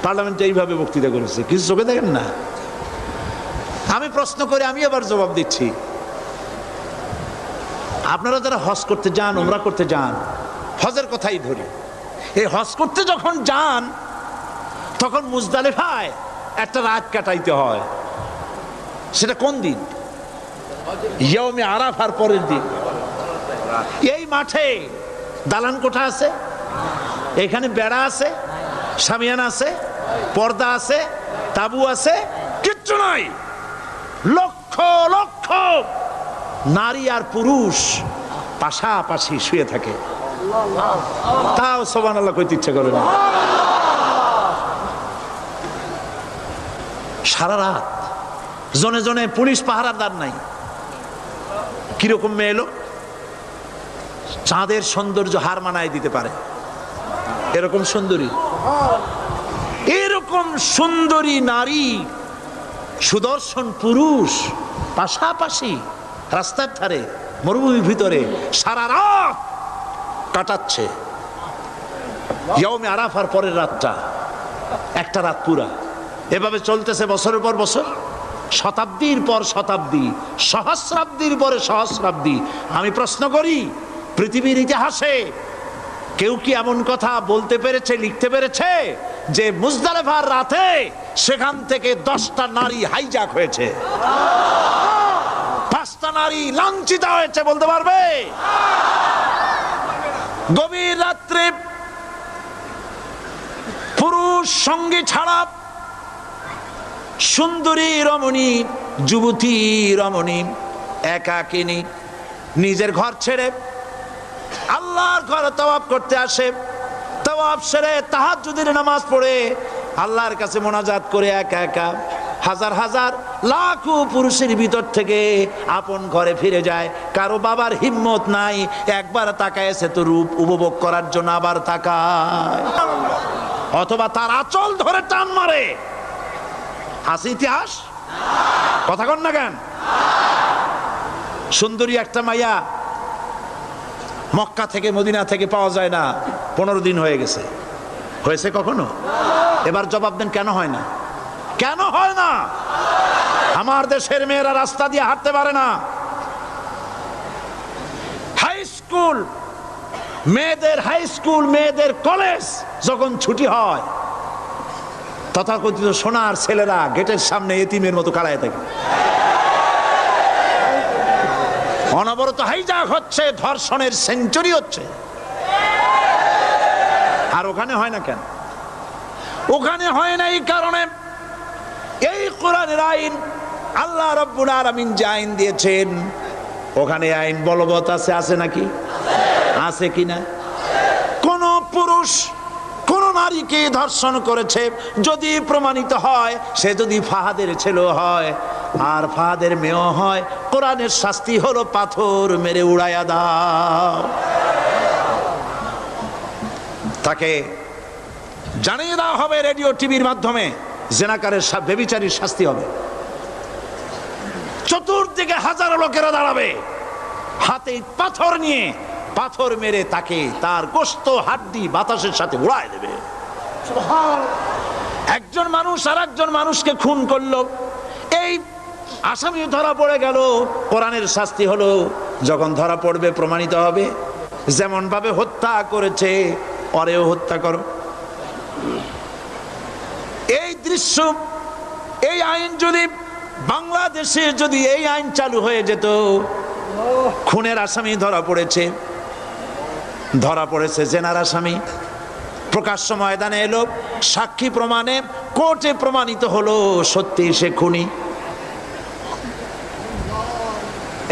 পার্লামেন্টে এইভাবে বক্তৃতা করেছে, কিছু চোখে দেখেন না? আমি প্রশ্ন করে আমি আবার জবাব দিচ্ছি, আপনারা যারা হজ করতে যান, উমরা করতে যান, হজের কথাই ধরি, এই হজ করতে যখন যান তখন মুজদালিফায় একটা রাত কাটাইতে হয়। সেটা কোন দিন? ইয়ৌমে আরাফার পরের দিন। এই মাঠে দালান কোঠা আছে, এখানে বেড়া আছে, শামিয়ানা আছে, পর্দা আছে, তাবু আছে, কিচ্ছু নাই। লক্ষ লক্ষ নারী আর পুরুষ পাশাপাশি শুয়ে থাকে, তাও সুবহানাল্লাহ কইতে ইচ্ছা করে না। সারা রাত জনে জনে পুলিশ পাহারাদার নাই। কিরকম মেয়ে এলো, চাঁদের সৌন্দর্য হার মানায় দিতে পারে এরকম সুন্দরী, এরকম সুন্দরী নারী, সুদর্শন পুরুষ পাশাপাশি রাস্তার ধারে মরুভূমির ভিতরে সারা রাত কাটাচ্ছে। ইয়ৌমে আরাফার পরের রাতটা, একটা রাত পুরা। এভাবে চলতেছে বছরের পর বছর। শতাব্দীর পর শতাব্দী, সহস্রাব্দীর পরে সহস্রাব্দী। আমি প্রশ্ন করি, পৃথিবীর ইতিহাসে কেউ কি এমন কথা বলতে পেরেছে, লিখতে পেরেছে যে মুজদালিফার রাতে সেখান থেকে 10টা নারী হাইজ্যাক হয়েছে, 5টা নারী লাঞ্ছিত হয়েছে, বলতে পারবে? গভীর রাত্রে পুরুষ সঙ্গী ছাড়া সুন্দরী রমণী, যুবতী রমণী একাকিনী নিজের ঘর ছেড়ে আল্লাহর ঘরে তাওয়াফ করতে আসে। তাওয়াফ সেরে তাহাজ্জুদের নামাজ পড়ে আল্লাহর কাছে মোনাজাত করে একা একা হাজার হাজার লাখো পুরুষের ভিতর থেকে আপন ঘরে ফিরে যায়। কারো বাবার হিম্মত নাই একবার তাকায় সে তো রূপ উপভোগ করার জন্য আবার তাকায়, অথবা তার আঁচল ধরে টান মারে। আছে ইতিহাস? কথা কন না কেন? সুন্দরী একটা মাইয়া মক্কা থেকে মদিনা থেকে পাওয়া যায় না, 15 দিন হয়ে গেছে। হয়েছে কখনো? এবার জবাব দেন, কেন হয় না? কেন হয় না? আমার দেশের মেয়েরা রাস্তা দিয়ে হাঁটতে পারে না। হাই স্কুল মেয়েদের, হাই স্কুল মেয়েদের কলেজ যখন ছুটি হয়, তথাকথিত সোনার ছেলেরা গেটের সামনে এতিমের মতো কাড়ায় থাকে। অনবরত হাইজ্যাক হচ্ছে, ধর্ষণের সেঞ্চুরি হচ্ছে। আর ওখানে হয় না কেন? ওখানে হয় না এই কারণে, এই কোরআনের আইন আল্লাহ রাব্বুল আলামিন যে আইন দিয়েছেন, ওখানে আইন বলবৎ আছে। আছে নাকি? আছে কিনা? কোন পুরুষ কোন নারীকে ধর্ষণ করেছে যদি প্রমাণিত হয়, সে যদি ফাহাদের ছেলে হয় আর ফাহাদের মেয়েও হয়, কোরআনের শাস্তি হলো পাথর মেরে উড়াইয়া দাও। তাকে জানিয়ে দেওয়া হবে রেডিও টিভির মাধ্যমে, জেনাকারের ব্যভিচারীর শাস্তি হবে। চতুর্দিকে হাজারো লোকেরা দাঁড়াবে, হাতে পাথর নিয়ে পাথর মেরে তাকে তার গোশত হাড্ডি বাতাসের সাথে উড়ায় দেবে। একজন মানুষ আর একজন মানুষকে খুন করলো, এই আসামি ধরা পড়ে গেল, কোরআনের শাস্তি হলো যখন ধরা পড়বে প্রমাণিত হবে, যেমন ভাবে হত্যা করেছে পরেও হত্যা করো। এই দৃশ্য, এই আইন যদি বাংলাদেশে যদি এই আইন চালু হয়ে যেত, খুনের আসামি ধরা পড়েছে জেনার আসামি, প্রকাশ্য ময়দানে এলো, সাক্ষী প্রমাণে কোর্টে প্রমাণিত হলো সত্যি সে খুনি।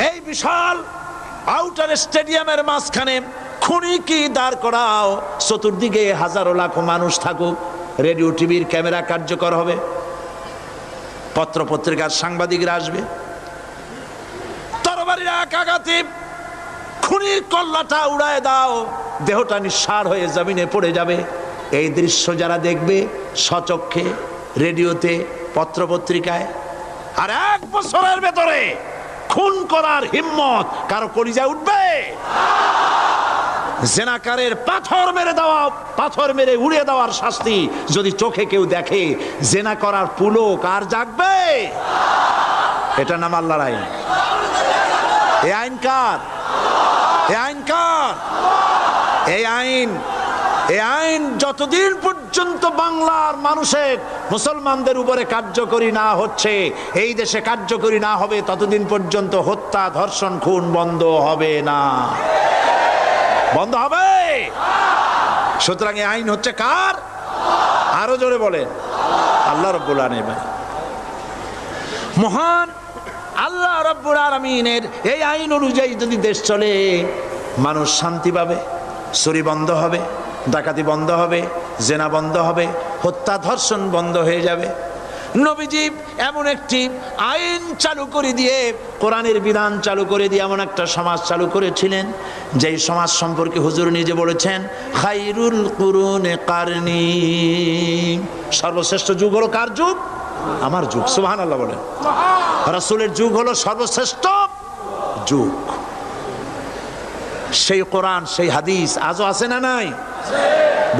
এই বিশাল আউটার স্টেডিয়ামের মাঝখানে খুনি কি দাঁড় করাও, চতুর্দিকে হাজারো লাখো মানুষ থাকুক, রেডিও টিভির ক্যামেরা কার্যকর হবে, পত্র পত্রিকার সাংবাদিকরা আসবে, তরবারির এক আঘাতে খুনির কল্লাটা উড়ায় দাও, দেহটা নিঃসার হয়ে জমিনে পড়ে যাবে। এই দৃশ্য যারা দেখবে স্বচক্ষে, রেডিওতে, পত্র পত্রিকায়, আর 1 বছরের ভেতরে খুন করার হিম্মত কারো কলিজায় উঠবে? জেনাকারের পাথর মেরে উড়িয়ে দেওয়ার শাস্তি যদি চোখে কেউ দেখে, জেনা করার পুলক আর জাগবে? এটা নাম আল্লাহর আইন। এই আইন কার? এই আইন কার? এই আইন যতদিন পর্যন্ত বাংলার মানুষের, মুসলমানদের উপরে কার্যকরী না হচ্ছে, এই দেশে কার্যকরী না হবে, ততদিন পর্যন্ত হত্যা, ধর্ষণ, খুন বন্ধ হবে না। বন্ধ হবে? সুতরাং এই আইন হচ্ছে কার? আরো জোরে বলেন, আল্লাহ রাব্বুল আলামিন। মহান আল্লাহ রাব্বুল আলামিনের এই আইন অনুযায়ী যদি দেশ চলে, মানুষ শান্তি পাবে, চুরি বন্ধ হবে, ডাকাতি বন্ধ হবে, জেনা বন্ধ হবে, হত্যা ধর্ষণ বন্ধ হয়ে যাবে। নবীজি এমন একটি আইন চালু করে দিয়ে, কোরআনের বিধান চালু করে দিয়ে এমন একটা সমাজ চালু করেছিলেন, যেই সমাজ সম্পর্কে হুজুর নিজে বলেছেন, খায়রুল কুরুনে কারনি, সর্বশ্রেষ্ঠ যুগ হলো কার যুগ? আমার যুগ। সুবহানাল্লাহ বলেন। রাসূলের যুগ হলো সর্বশ্রেষ্ঠ যুগ। সেই কোরআন, সেই হাদিস আজও আছে না নাই?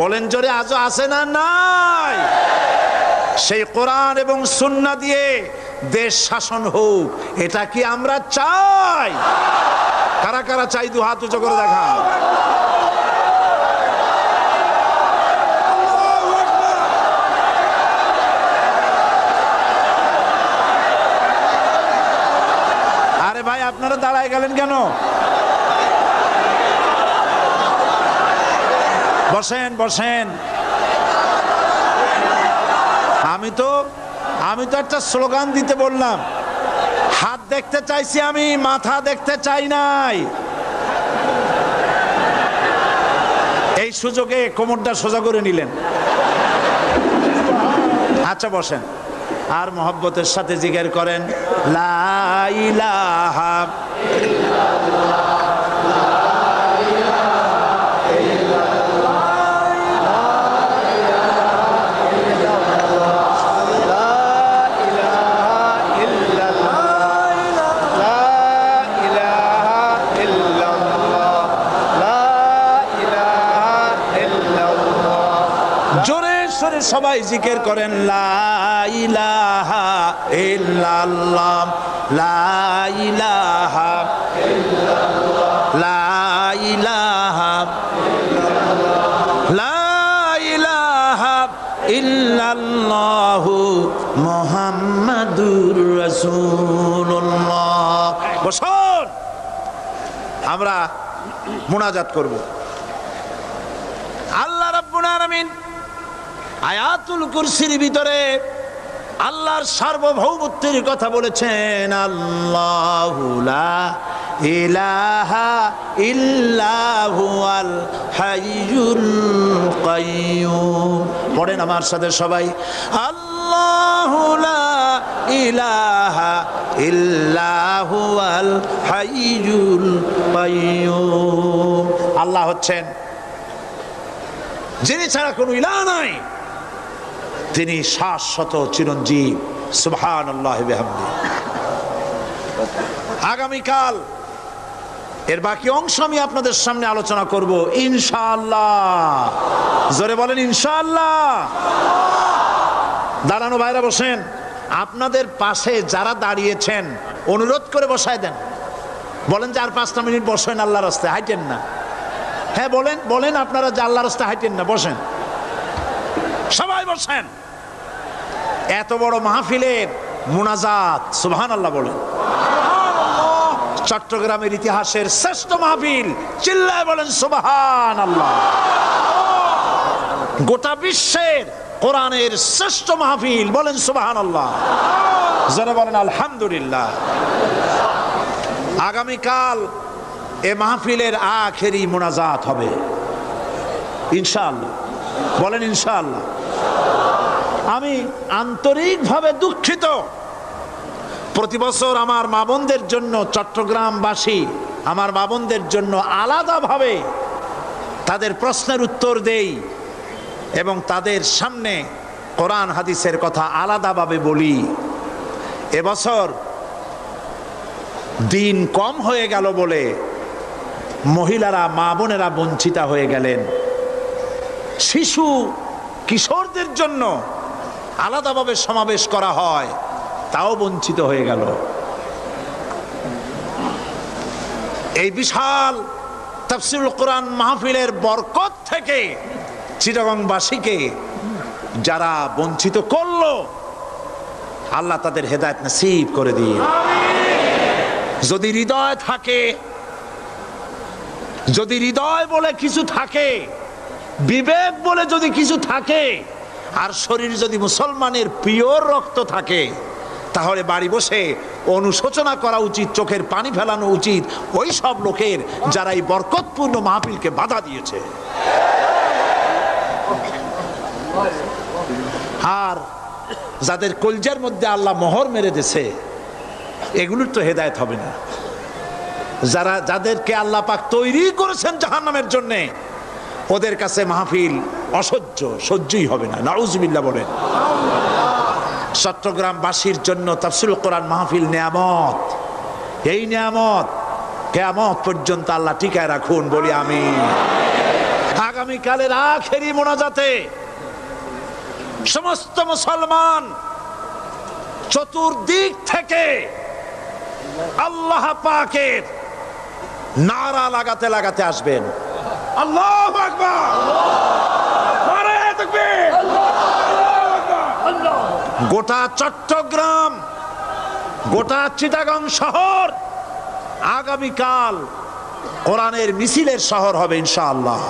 বলেন জোরে, আজও আছে না নাই? সেই কোরআন এবং সুন্নাহ দিয়ে দেশ শাসন হোক, এটা কি আমরা চাই? কারা কারা চাই দু হাত উঁচু করে দেখা। আরে ভাই আপনারা দাঁড়ায় গেলেন কেন? বসেন বসেন। আমি তো একটা স্লোগান দিতে বললাম, হাত দেখতে চাইছি আমি, মাথা দেখতে চাই নাই। এই সুযোগে কোমরটা সোজা করে নিলেন। আচ্ছা বসেন, আর মহব্বতের সাথে জিকির করেন লা ইলাহা সবাই জিকির করেন লা ইলাহা ইল্লাল্লাহ লা ইলাহা লা ইলাহা লা ইলাহা ইল্লাল্লাহু মুহাম্মাদুর রাসূলুল্লাহ। বসুন, আমরা মুনাজাত করব। আল্লাহ রাব্বুল আলামিন আয়াতুল কুরসির ভিতরে আল্লাহর সার্বভৌমত্বের কথা বলেছেন। আল্লাহু লা ইলাহা ইল্লা হুয়াল হাইয়ুল কাইয়্যুম। পড়েন আমার সাথে সবাই, আল্লাহু লা ইলাহা ইল্লা হুয়াল হাইয়ুল কাইয়্যুম। আল্লাহ হচ্ছেন যিনি ছাড়া কোনো ইলাহ নাই, তিনি শাশ্বত চিরঞ্জীব। সুবহানাল্লাহি ওয়া বিহামদিহি। আগামীকাল এর বাকি অংশ আমি আপনাদের সামনে আলোচনা করব ইনশাআল্লাহ। জোরে বলেন ইনশাআল্লাহ। দাঁড়ানো ভাইরা বসেন। আপনাদের পাশে যারা দাঁড়িয়েছেন অনুরোধ করে বসায় দেন। বলেন যে আর 5টা মিনিট বসেন, আল্লাহর রাস্তায় হাঁটেন না। হ্যাঁ বলেন বলেন, আপনারা যে আল্লাহর রাস্তায় হাঁটেন না, বসেন, সবাই বসেন। এত বড় মাহফিলের মুনাজাত, সুবহানাল্লাহ বলেন। চট্টগ্রামের ইতিহাসের শ্রেষ্ঠ মাহফিল, চিল্লায় বলেন সুবহানাল্লাহ। গোটা বিশ্বের কোরআনের শ্রেষ্ঠ মাহফিল, বলেন সুবহানাল্লাহ। যারা বলেন আলহামদুলিল্লাহ। আগামীকাল এ মাহফিলের আখেরি মুনাজাত হবে ইনশাআল্লাহ। বলেন ইনশাআল্লাহ। আমি আন্তরিকভাবে দুঃখিত, প্রতি বছর আমার মা বোনদের জন্য, চট্টগ্রামবাসী আমার মা বোনদের জন্য আলাদাভাবে তাদের প্রশ্নের উত্তর দেই এবং তাদের সামনে কোরআন হাদিসের কথা আলাদাভাবে বলি। এবছর দিন কম হয়ে গেল বলে মহিলারা, মা বোনেরা বঞ্চিতা হয়ে গেলেন। শিশু কিশোরদের জন্য আলাদাভাবে সমাবেশ করা হয়, তাও বঞ্চিত হয়ে গেল। এই বিশাল তাফসীরুল কোরআন মাহফিলের বরকত থেকে চিটাগংবাসীকে যারা বঞ্চিত করলো, আল্লাহ তাদের হেদায়েত নসিব করে দিন। যদি হৃদয় থাকে, যদি হৃদয় বলে কিছু থাকে, বিবেক বলে যদি কিছু থাকে, আর শরীর যদি মুসলমানের পিওর রক্ত থাকে, তাহলে বাড়ি বসে অনুশোচনা করা উচিত, চোখের পানি ফেলানো উচিত ওই সব লোকের যারা এই বরকতপূর্ণ মাহফিলকে বাধা দিয়েছে। আর যাদের কলজার মধ্যে আল্লাহ মোহর মেরে দিয়েছে, এগুলোর তো হেদায়েত হবে না। যাদেরকে আল্লাহ পাক তৈরি করেছেন জাহান্নামের জন্য, ওদের কাছে মাহফিল অসহ্য, সহ্যই হবে না। নাউজুবিল্লাহ বলেন। চট্টগ্রামবাসীর জন্য তাফসীরুল কোরআন মাহফিল নিয়ামত। এই নিয়ামত কিয়ামত পর্যন্ত আল্লাহ টিকায় রাখুন, বলি আমিন। আগামীকালের আখেরি মোনাজাতে সমস্ত মুসলমান চতুর্দিক থেকে আল্লাহ পাকের নারা লাগাতে লাগাতে আসবেন। আল্লাহু আকবার, নারায়ে তাকবীর। গোটা চট্টগ্রাম, গোটা চিটাগাং শহর আগামীকাল কোরআনের মিছিলের শহর হবে ইনশাআল্লাহ।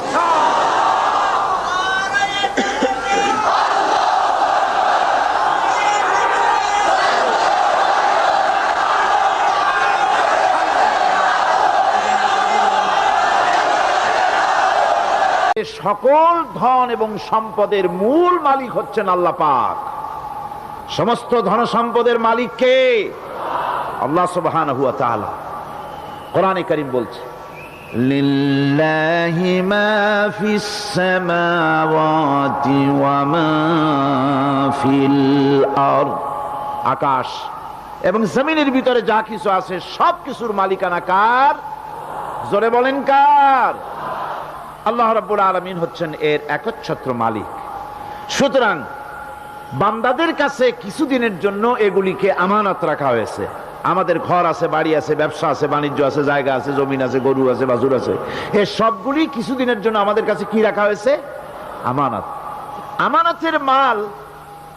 সকল ধন এবং সম্পদের মূল মালিক হচ্ছেন আল্লাহ পাক। সমস্ত ধন সম্পদের মালিক কে? আল্লাহ সুবহানাহু ওয়া তাআলা। কোরআনে কারীম বলছে, লিল্লাহি মা ফিস সামাওয়াতি ওয়া মা ফিল আরদ। আকাশ এবং জমিনের ভিতরে যা কিছু আছে সব কিছুর মালিকানা কার? জোরে বলেন কার? আল্লাহ রাব্বুল আলামিন হচ্ছেন এর একচ্ছত্র মালিক। সুতরাং বান্দাদের কাছে কিছুদিনের জন্য এগুলিকে আমানত রাখা হয়েছে। আমাদের ঘর আছে, বাড়ি আছে, ব্যবসা আছে, বাণিজ্য আছে, জায়গা আছে, জমিন আছে, গরু আছে, বাছুর আছে, এই সবগুলি কিছুদিনের জন্য আমাদের কাছে কি রাখা হয়েছে? আমানত। আমানতের মাল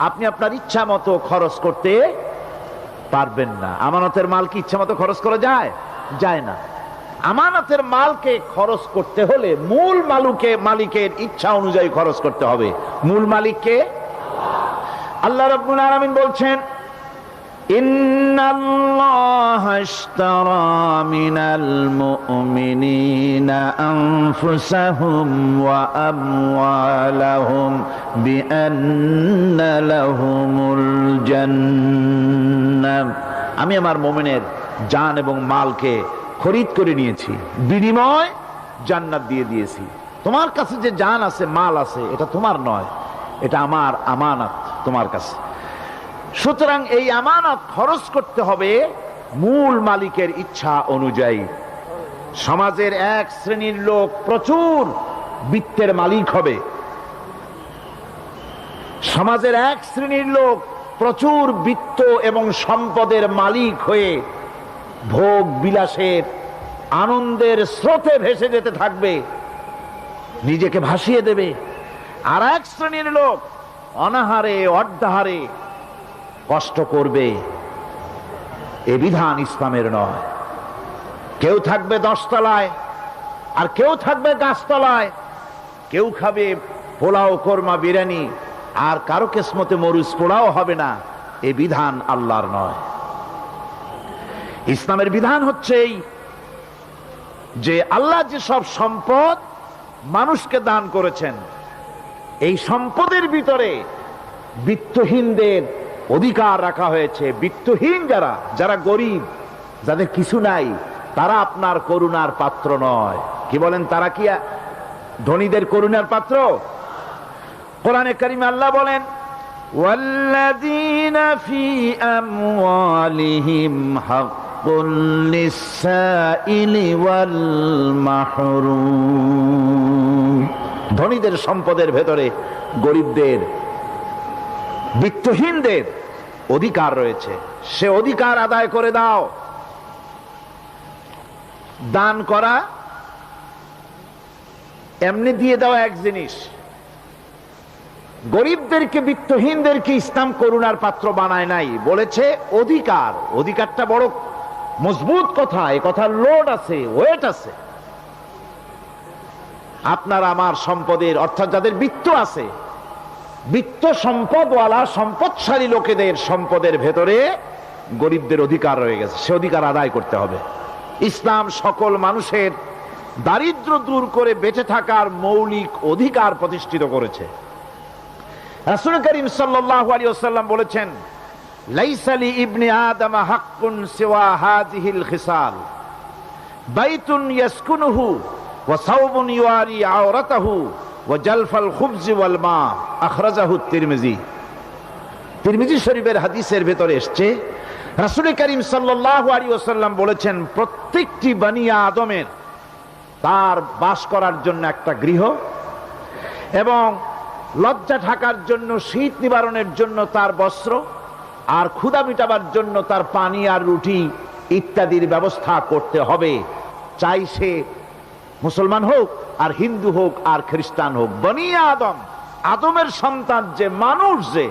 আপনি আপনার ইচ্ছা মতো খরচ করতে পারবেন না। আমানতের মাল কি ইচ্ছা মতো খরচ করা যায়? যায় না। আমানতের মালকে খরচ করতে হলে মূল মালিকের ইচ্ছা অনুযায়ী খরচ করতে হবে। মূল মালিককে আল্লাহ রাব্বুল আলামিন বলছেন, ইন্নাল্লাহা ইশতারা মিনাল মুমিনিনা আনফুসাহুম ওয়া আমওয়ালাহুম বিআন্না লাহুমুল জান্নাহ। আমি আমার মুমিনের জান এবং মালকে খরিদ করে নিয়েছি, বিনিময় জান্নাত দিয়ে দিয়েছি। তোমার কাছে যে জান আছে, মাল আছে, এটা তোমার নয়, এটা আমার আমানত তোমার কাছে। সুতরাং এই আমানত খরচ করতে হবে মূল মালিকের ইচ্ছা অনুযায়ী। সমাজের এক শ্রেণীর লোক প্রচুর বিত্তের মালিক হবে, সমাজের এক শ্রেণীর লোক প্রচুর বিত্ত এবং সম্পদের মালিক হয়ে ভোগ বিলাসের আনন্দের স্রোতে ভেসে যেতে থাকবে, নিজেকে ভাসিয়ে দেবে। আর এক শ্রেণীর লোক অনাহারে অর্ধাহারে কষ্ট করবে। এ বিধান ইসলামের নয়। কেউ থাকবে 10 তলায় আর কেউ থাকবে গাছতলায়, কেউ খাবে পোলাও, কোরমা, বিরিয়ানি, আর কারো কিসমতে মরুচ পোলাও হবে না। এ বিধান আল্লাহর নয়। ইসলামের বিধান হচ্ছে এই যে আল্লাহ যে সব সম্পদ মানুষকে দান করেছেন, এই সম্পদের ভিতরে বিত্তহীনদের অধিকার রাখা হয়েছে। বিত্তহীন যারা গরিব, যাদের কিছু নাই, তারা আপনার করুণার পাত্র নয়। কি বলেন? তারা কি ধনীদের করুণার পাত্র? কোরআনে কারিমে আল্লাহ বলেন, ওয়াল্লাযীনা ফী আমওয়ালিহিম হাক্কুল লিসসাইলি ওয়াল মাহরুম। ধনীদের সম্পদের ভেতরে গরিবদের, বিত্তহীনদের অধিকার রয়েছে। সে অধিকার আদায় করে দাও। দান করা এমনি দিয়ে দেওয়া এক জিনিস, গরিবদেরকে, বিত্তহীনদেরকে ইসলাম করুণার পাত্র বানায় নাই, বলেছে অধিকার। অধিকারটা বড় মজবুত কথা, এই কথার লোড আছে, ওয়েট আছে। আপনার আমার সম্পদের, অর্থাৎ যাদের বিত্ত আছে, বিত্ত সম্পদওয়ালা সম্পদশালী লোকেদের সম্পদের ভেতরে গরিবদের অধিকার রয়ে গেছে। সে অধিকার আদায় করতে হবে। ইসলাম সকল মানুষের দারিদ্র দূর করে বেঁচে থাকার মৌলিক অধিকার প্রতিষ্ঠিত করেছে। রাসূল করিম সাল্লাল্লাহু আলাইহি ওয়াসাল্লাম বলেছেন, লাইসা লি ইবনি আদম হাক্কুন সিওয়া হাযিহিল খিসাল, বাইতুন ইয়াসকুনুহু ওয়া সাওবুন ইউয়ারি আওরাতাহু ওয়া জালফাল খুবজি ওয়াল মা। আখরাজাহু তিরমিজি। তিরমিজি শরীফের হাদিসের ভেতরে এসেছে, রাসূল করিম সাল্লাল্লাহু আলাইহি ওয়াসাল্লাম বলেছেন, প্রত্যেকটি বনি আদমের তার বাস করার জন্য একটা গৃহ, এবং লজ্জা ঢাকার জন্য, শীত নিবারণের জন্য তার বস্ত্র, আর ক্ষুধা মিটাবার জন্য তার পানি আর রুটি ইত্যাদির ব্যবস্থা করতে হবে, চাই সে মুসলমান হোক আর হিন্দু হোক আর খ্রিস্টান হোক। বনি আদম, আদমের সন্তান যে মানুষ, যে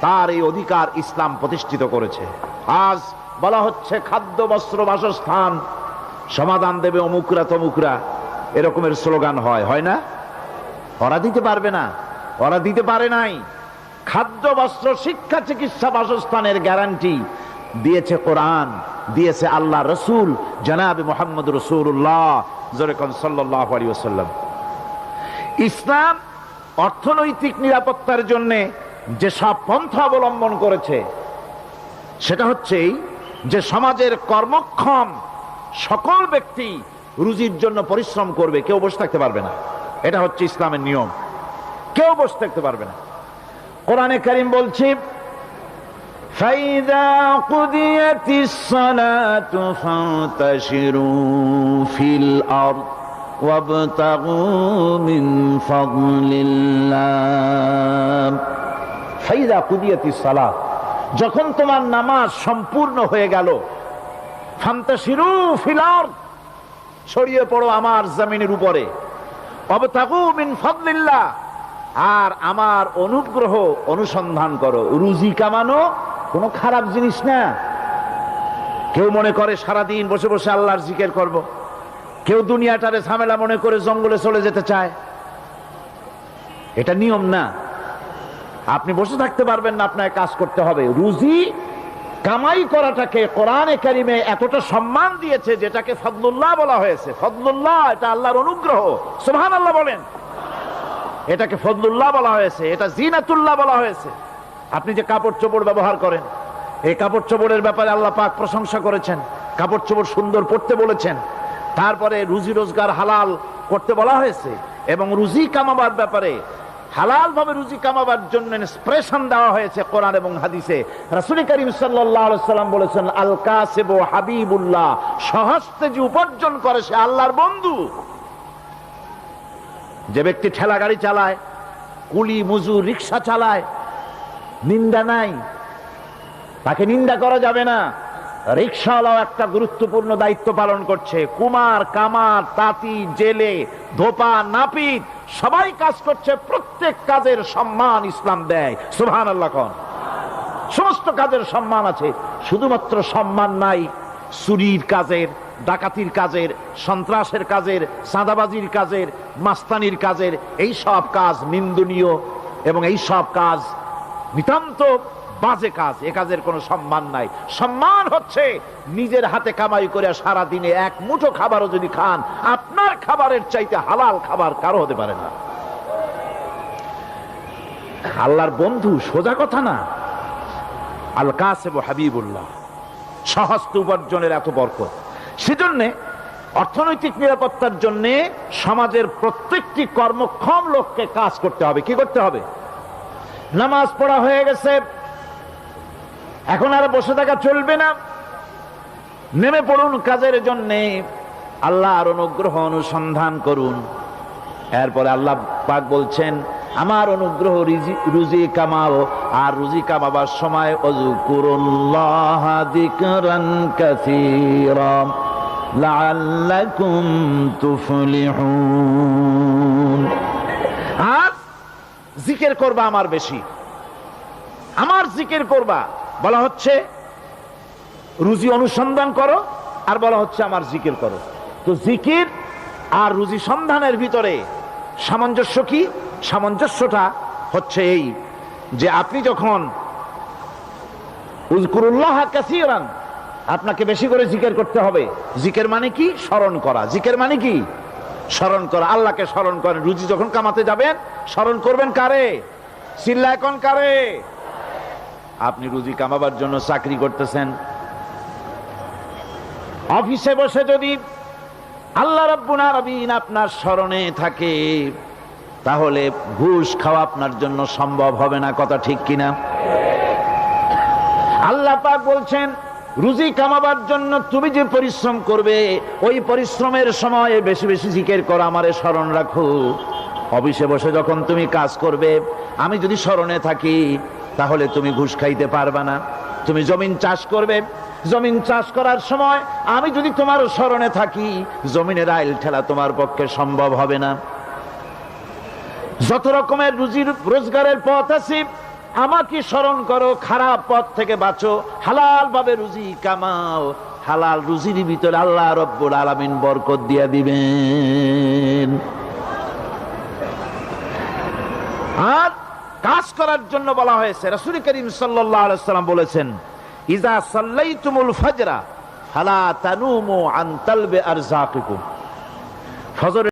তার এই অধিকার ইসলাম প্রতিষ্ঠিত করেছে। আজ বলা হচ্ছে খাদ্য বস্ত্র বাসস্থান সমাধান দেবে অমুকরা তমুকরা, এরকমের স্লোগান হয় না? ওরা দিতে পারবে না, ওরা দিতে পারে নাই। খাদ্য বস্ত্র শিক্ষা চিকিৎসা বাসস্থানের গ্যারান্টি দিয়েছে কোরআন, দিয়েছে আল্লাহ রসুল জনাবে মুহাম্মদ রাসূলুল্লাহ সাল্লাল্লাহু আলাইহি ওয়াসাল্লাম। ইসলাম অর্থনৈতিক নিরাপত্তার জন্য যে সব পন্থা অবলম্বন করেছে সেটা হচ্ছে যে সমাজের কর্মক্ষম সকল ব্যক্তি রুজির জন্য পরিশ্রম করবে, কেউ বসে থাকতে পারবে না। এটা হচ্ছে ইসলামের নিয়ম, কেউ বসে থাকতে পারবে না। কোরআনে কারীম বলছে ফাইযা কুদিয়াতিস সালাতু ফান্তাশিরু ফিল আরদ ওয়াবতাগু মিন ফাদলিল্লাহ। ফাইযা কুদিয়াতিস সালাত, যখন তোমার নামাজ সম্পূর্ণ হয়ে গেল, ফান্তাশিরু ফিল আরদ, ছড়িয়ে পড়ো আমার জমিনের উপরে, ওয়াবতাগু মিন ফাদলিল্লাহ, আর আমার অনুগ্রহ অনুসন্ধান করো। রুজি কামানো কোনো খারাপ জিনিস না। কেউ মনে করে সারাদিন বসে বসে আল্লাহর জিকির করব, কেউ দুনিয়াটারে ঝামেলা মনে করে জঙ্গলে চলে যেতে চায়, এটা নিয়ম না। আপনি বসে থাকতে পারবেন না, আপনাকে কাজ করতে হবে। রুজি কামাই করাটাকে কোরআনে কারিমে এতটা সম্মান দিয়েছে যেটাকে ফদলুল্লাহ বলা হয়েছে। ফদলুল্লাহ এটা আল্লাহর অনুগ্রহ, সুবহানাল্লাহ বলেন। এটাকে ফদলুল্লাহ বলা হয়েছে, এটা জিনাতুল্লাহ বলা হয়েছে। আপনি যে কাপড় চোপড় ব্যবহার করেন, এই কাপড় চোপড়ের ব্যাপারে আল্লাহ পাক প্রশংসা করেছেন, কাপড় চোপড় সুন্দর পরতে বলেছেন। তারপরে রুজি রোজগার হালাল করতে বলা হয়েছে, এবং রুজি কামাবার ব্যাপারে হালাল ভাবে রুজি কামাবার জন্য ইন্সপিরেশন দেওয়া হয়েছে কোরআন এবং হাদিসে। রাসূল করিম সাল্লাল্লাহু আলাইহি ওয়াসাল্লাম বলেছেন আল কাসিবু হাবিবুল্লাহ, সহস্তে যে উপার্জন করে সে আল্লাহর বন্ধু। যে ব্যক্তি ঠেলা গাড়ি চালায়, কুলি মজুর রিক্সা চালায়, নিন্দা নাই, তাকে নিন্দা করা যাবে না। রিক্সাওয়ালাও একটা গুরুত্বপূর্ণ দায়িত্ব পালন করছে। কুমার, কামার, তাঁতি, জেলে, ধোপা, নাপিত সবাই কাজ করছে। প্রত্যেক কাজের সম্মান ইসলাম দেয়, সুবহানাল্লাহ কোন। সমস্ত কাজের সম্মান আছে, শুধুমাত্র সম্মান নাই চুরির কাজের, ডাকাতির কাজের, সন্ত্রাসের কাজের, চাঁদাবাজির কাজের, মাস্তানির কাজের। এই সব কাজ নিন্দনীয় এবং এই সব কাজ নিতান্ত বাজে কাজ। এ কাজের কোনো সম্মান নাই। সম্মান হচ্ছে নিজের হাতে কামাই করে সারা দিনে এক মুঠো খাবারও যদি খান, আপনার খাবারের চাইতে হালাল খাবার কারো হতে পারে না। আল্লাহর বন্ধু সোজা কথা না। আল কাসিবু হাবিবুল্লাহ, সহস্ত উপার্জনের এত বরকত। সেজন্য অর্থনৈতিক নিরাপত্তার জন্য সমাজের প্রত্যেকটি কর্মক্ষম লোককে কাজ করতে হবে। কি করতে হবে? নামাজ পড়া হয়ে গেছে, এখন আর বসে থাকা চলবে না, নেমে পড়ুন কাজের জন্য, আল্লাহর অনুগ্রহ অনুসন্ধান করুন। এরপরে আল্লাহ পাক বলছেন আমার অনুগ্রহ রুজি কামাও, আর রুজি কামাবার সময় ওযকুরুল্লাহ যিকরান কাসীরা লাআল্লাকুম তুফলিহুন। আর জিকির করবা আমার বেশি, আমার জিকির করবা। বলা হচ্ছে রুজি অনুসন্ধান করো, আর বলা হচ্ছে আমার জিকির করো। তো জিকির আর রুজি সন্ধানের ভিতরে সামঞ্জস্য কি? সামঞ্জস্যটা হচ্ছে এই যে আপনি যখন উযকুরুল্লাহ কাসীরান, আপনাকে বেশি করে জিকির করতে হবে। জিকির মানে কি? স্মরণ করা। জিকির মানে কি? স্মরণ করা। আল্লাহকে স্মরণ করেন। রুজি যখন কামাতে যাবেন স্মরণ করবেন কারে? চিল্লায় কোন কারে? আপনি রুজি কামাবার জন্য চাকরি করতেছেন, অফিসে বসে যদি আল্লাহ রাব্বুল আলামিন আপনার স্মরণে থাকে, তাহলে ঘুষ খাওয়া আপনার জন্য সম্ভব হবে না। কথা ঠিক কিনা? আল্লাহ পাক বলছেন রুজি কামাবার জন্য তুমি যে পরিশ্রম করবে, ওই পরিশ্রমের সময় বেশি বেশি জিকির করো, আমারে স্মরণ রাখো। অফিসে বসে যখন তুমি কাজ করবে, আমি যদি স্মরণে থাকি, তাহলে তুমি ঘুষ খাইতে পারবা না। তুমি জমিন চাষ করবে, জমিন চাষ করার সময় আমি যদি তোমার স্মরণে থাকি, জমিনের আইল ঠেলা তোমার পক্ষে সম্ভব হবে না। যত রকমের রুজির রোজগারের পথ আছে আমাকে স্মরণ করো, খারাপ পথ থেকে বাঁচো, হালাল ভাবে রুজি কামাও, হালাল রুজির ভিতরে আল্লাহ রব্বুল আলামিন বরকত দিয়া দিবেন। আর কাজ করার জন্য বলা হয়েছে, রাসূল করিম সাল্লাল্লাহু আলাইহি ওয়াসাল্লাম বলেছেন, ইজা সাল্লাইতুমুল ফাজরা ফালা তানুমু আন তালবি আরযাকিকুম। ফজর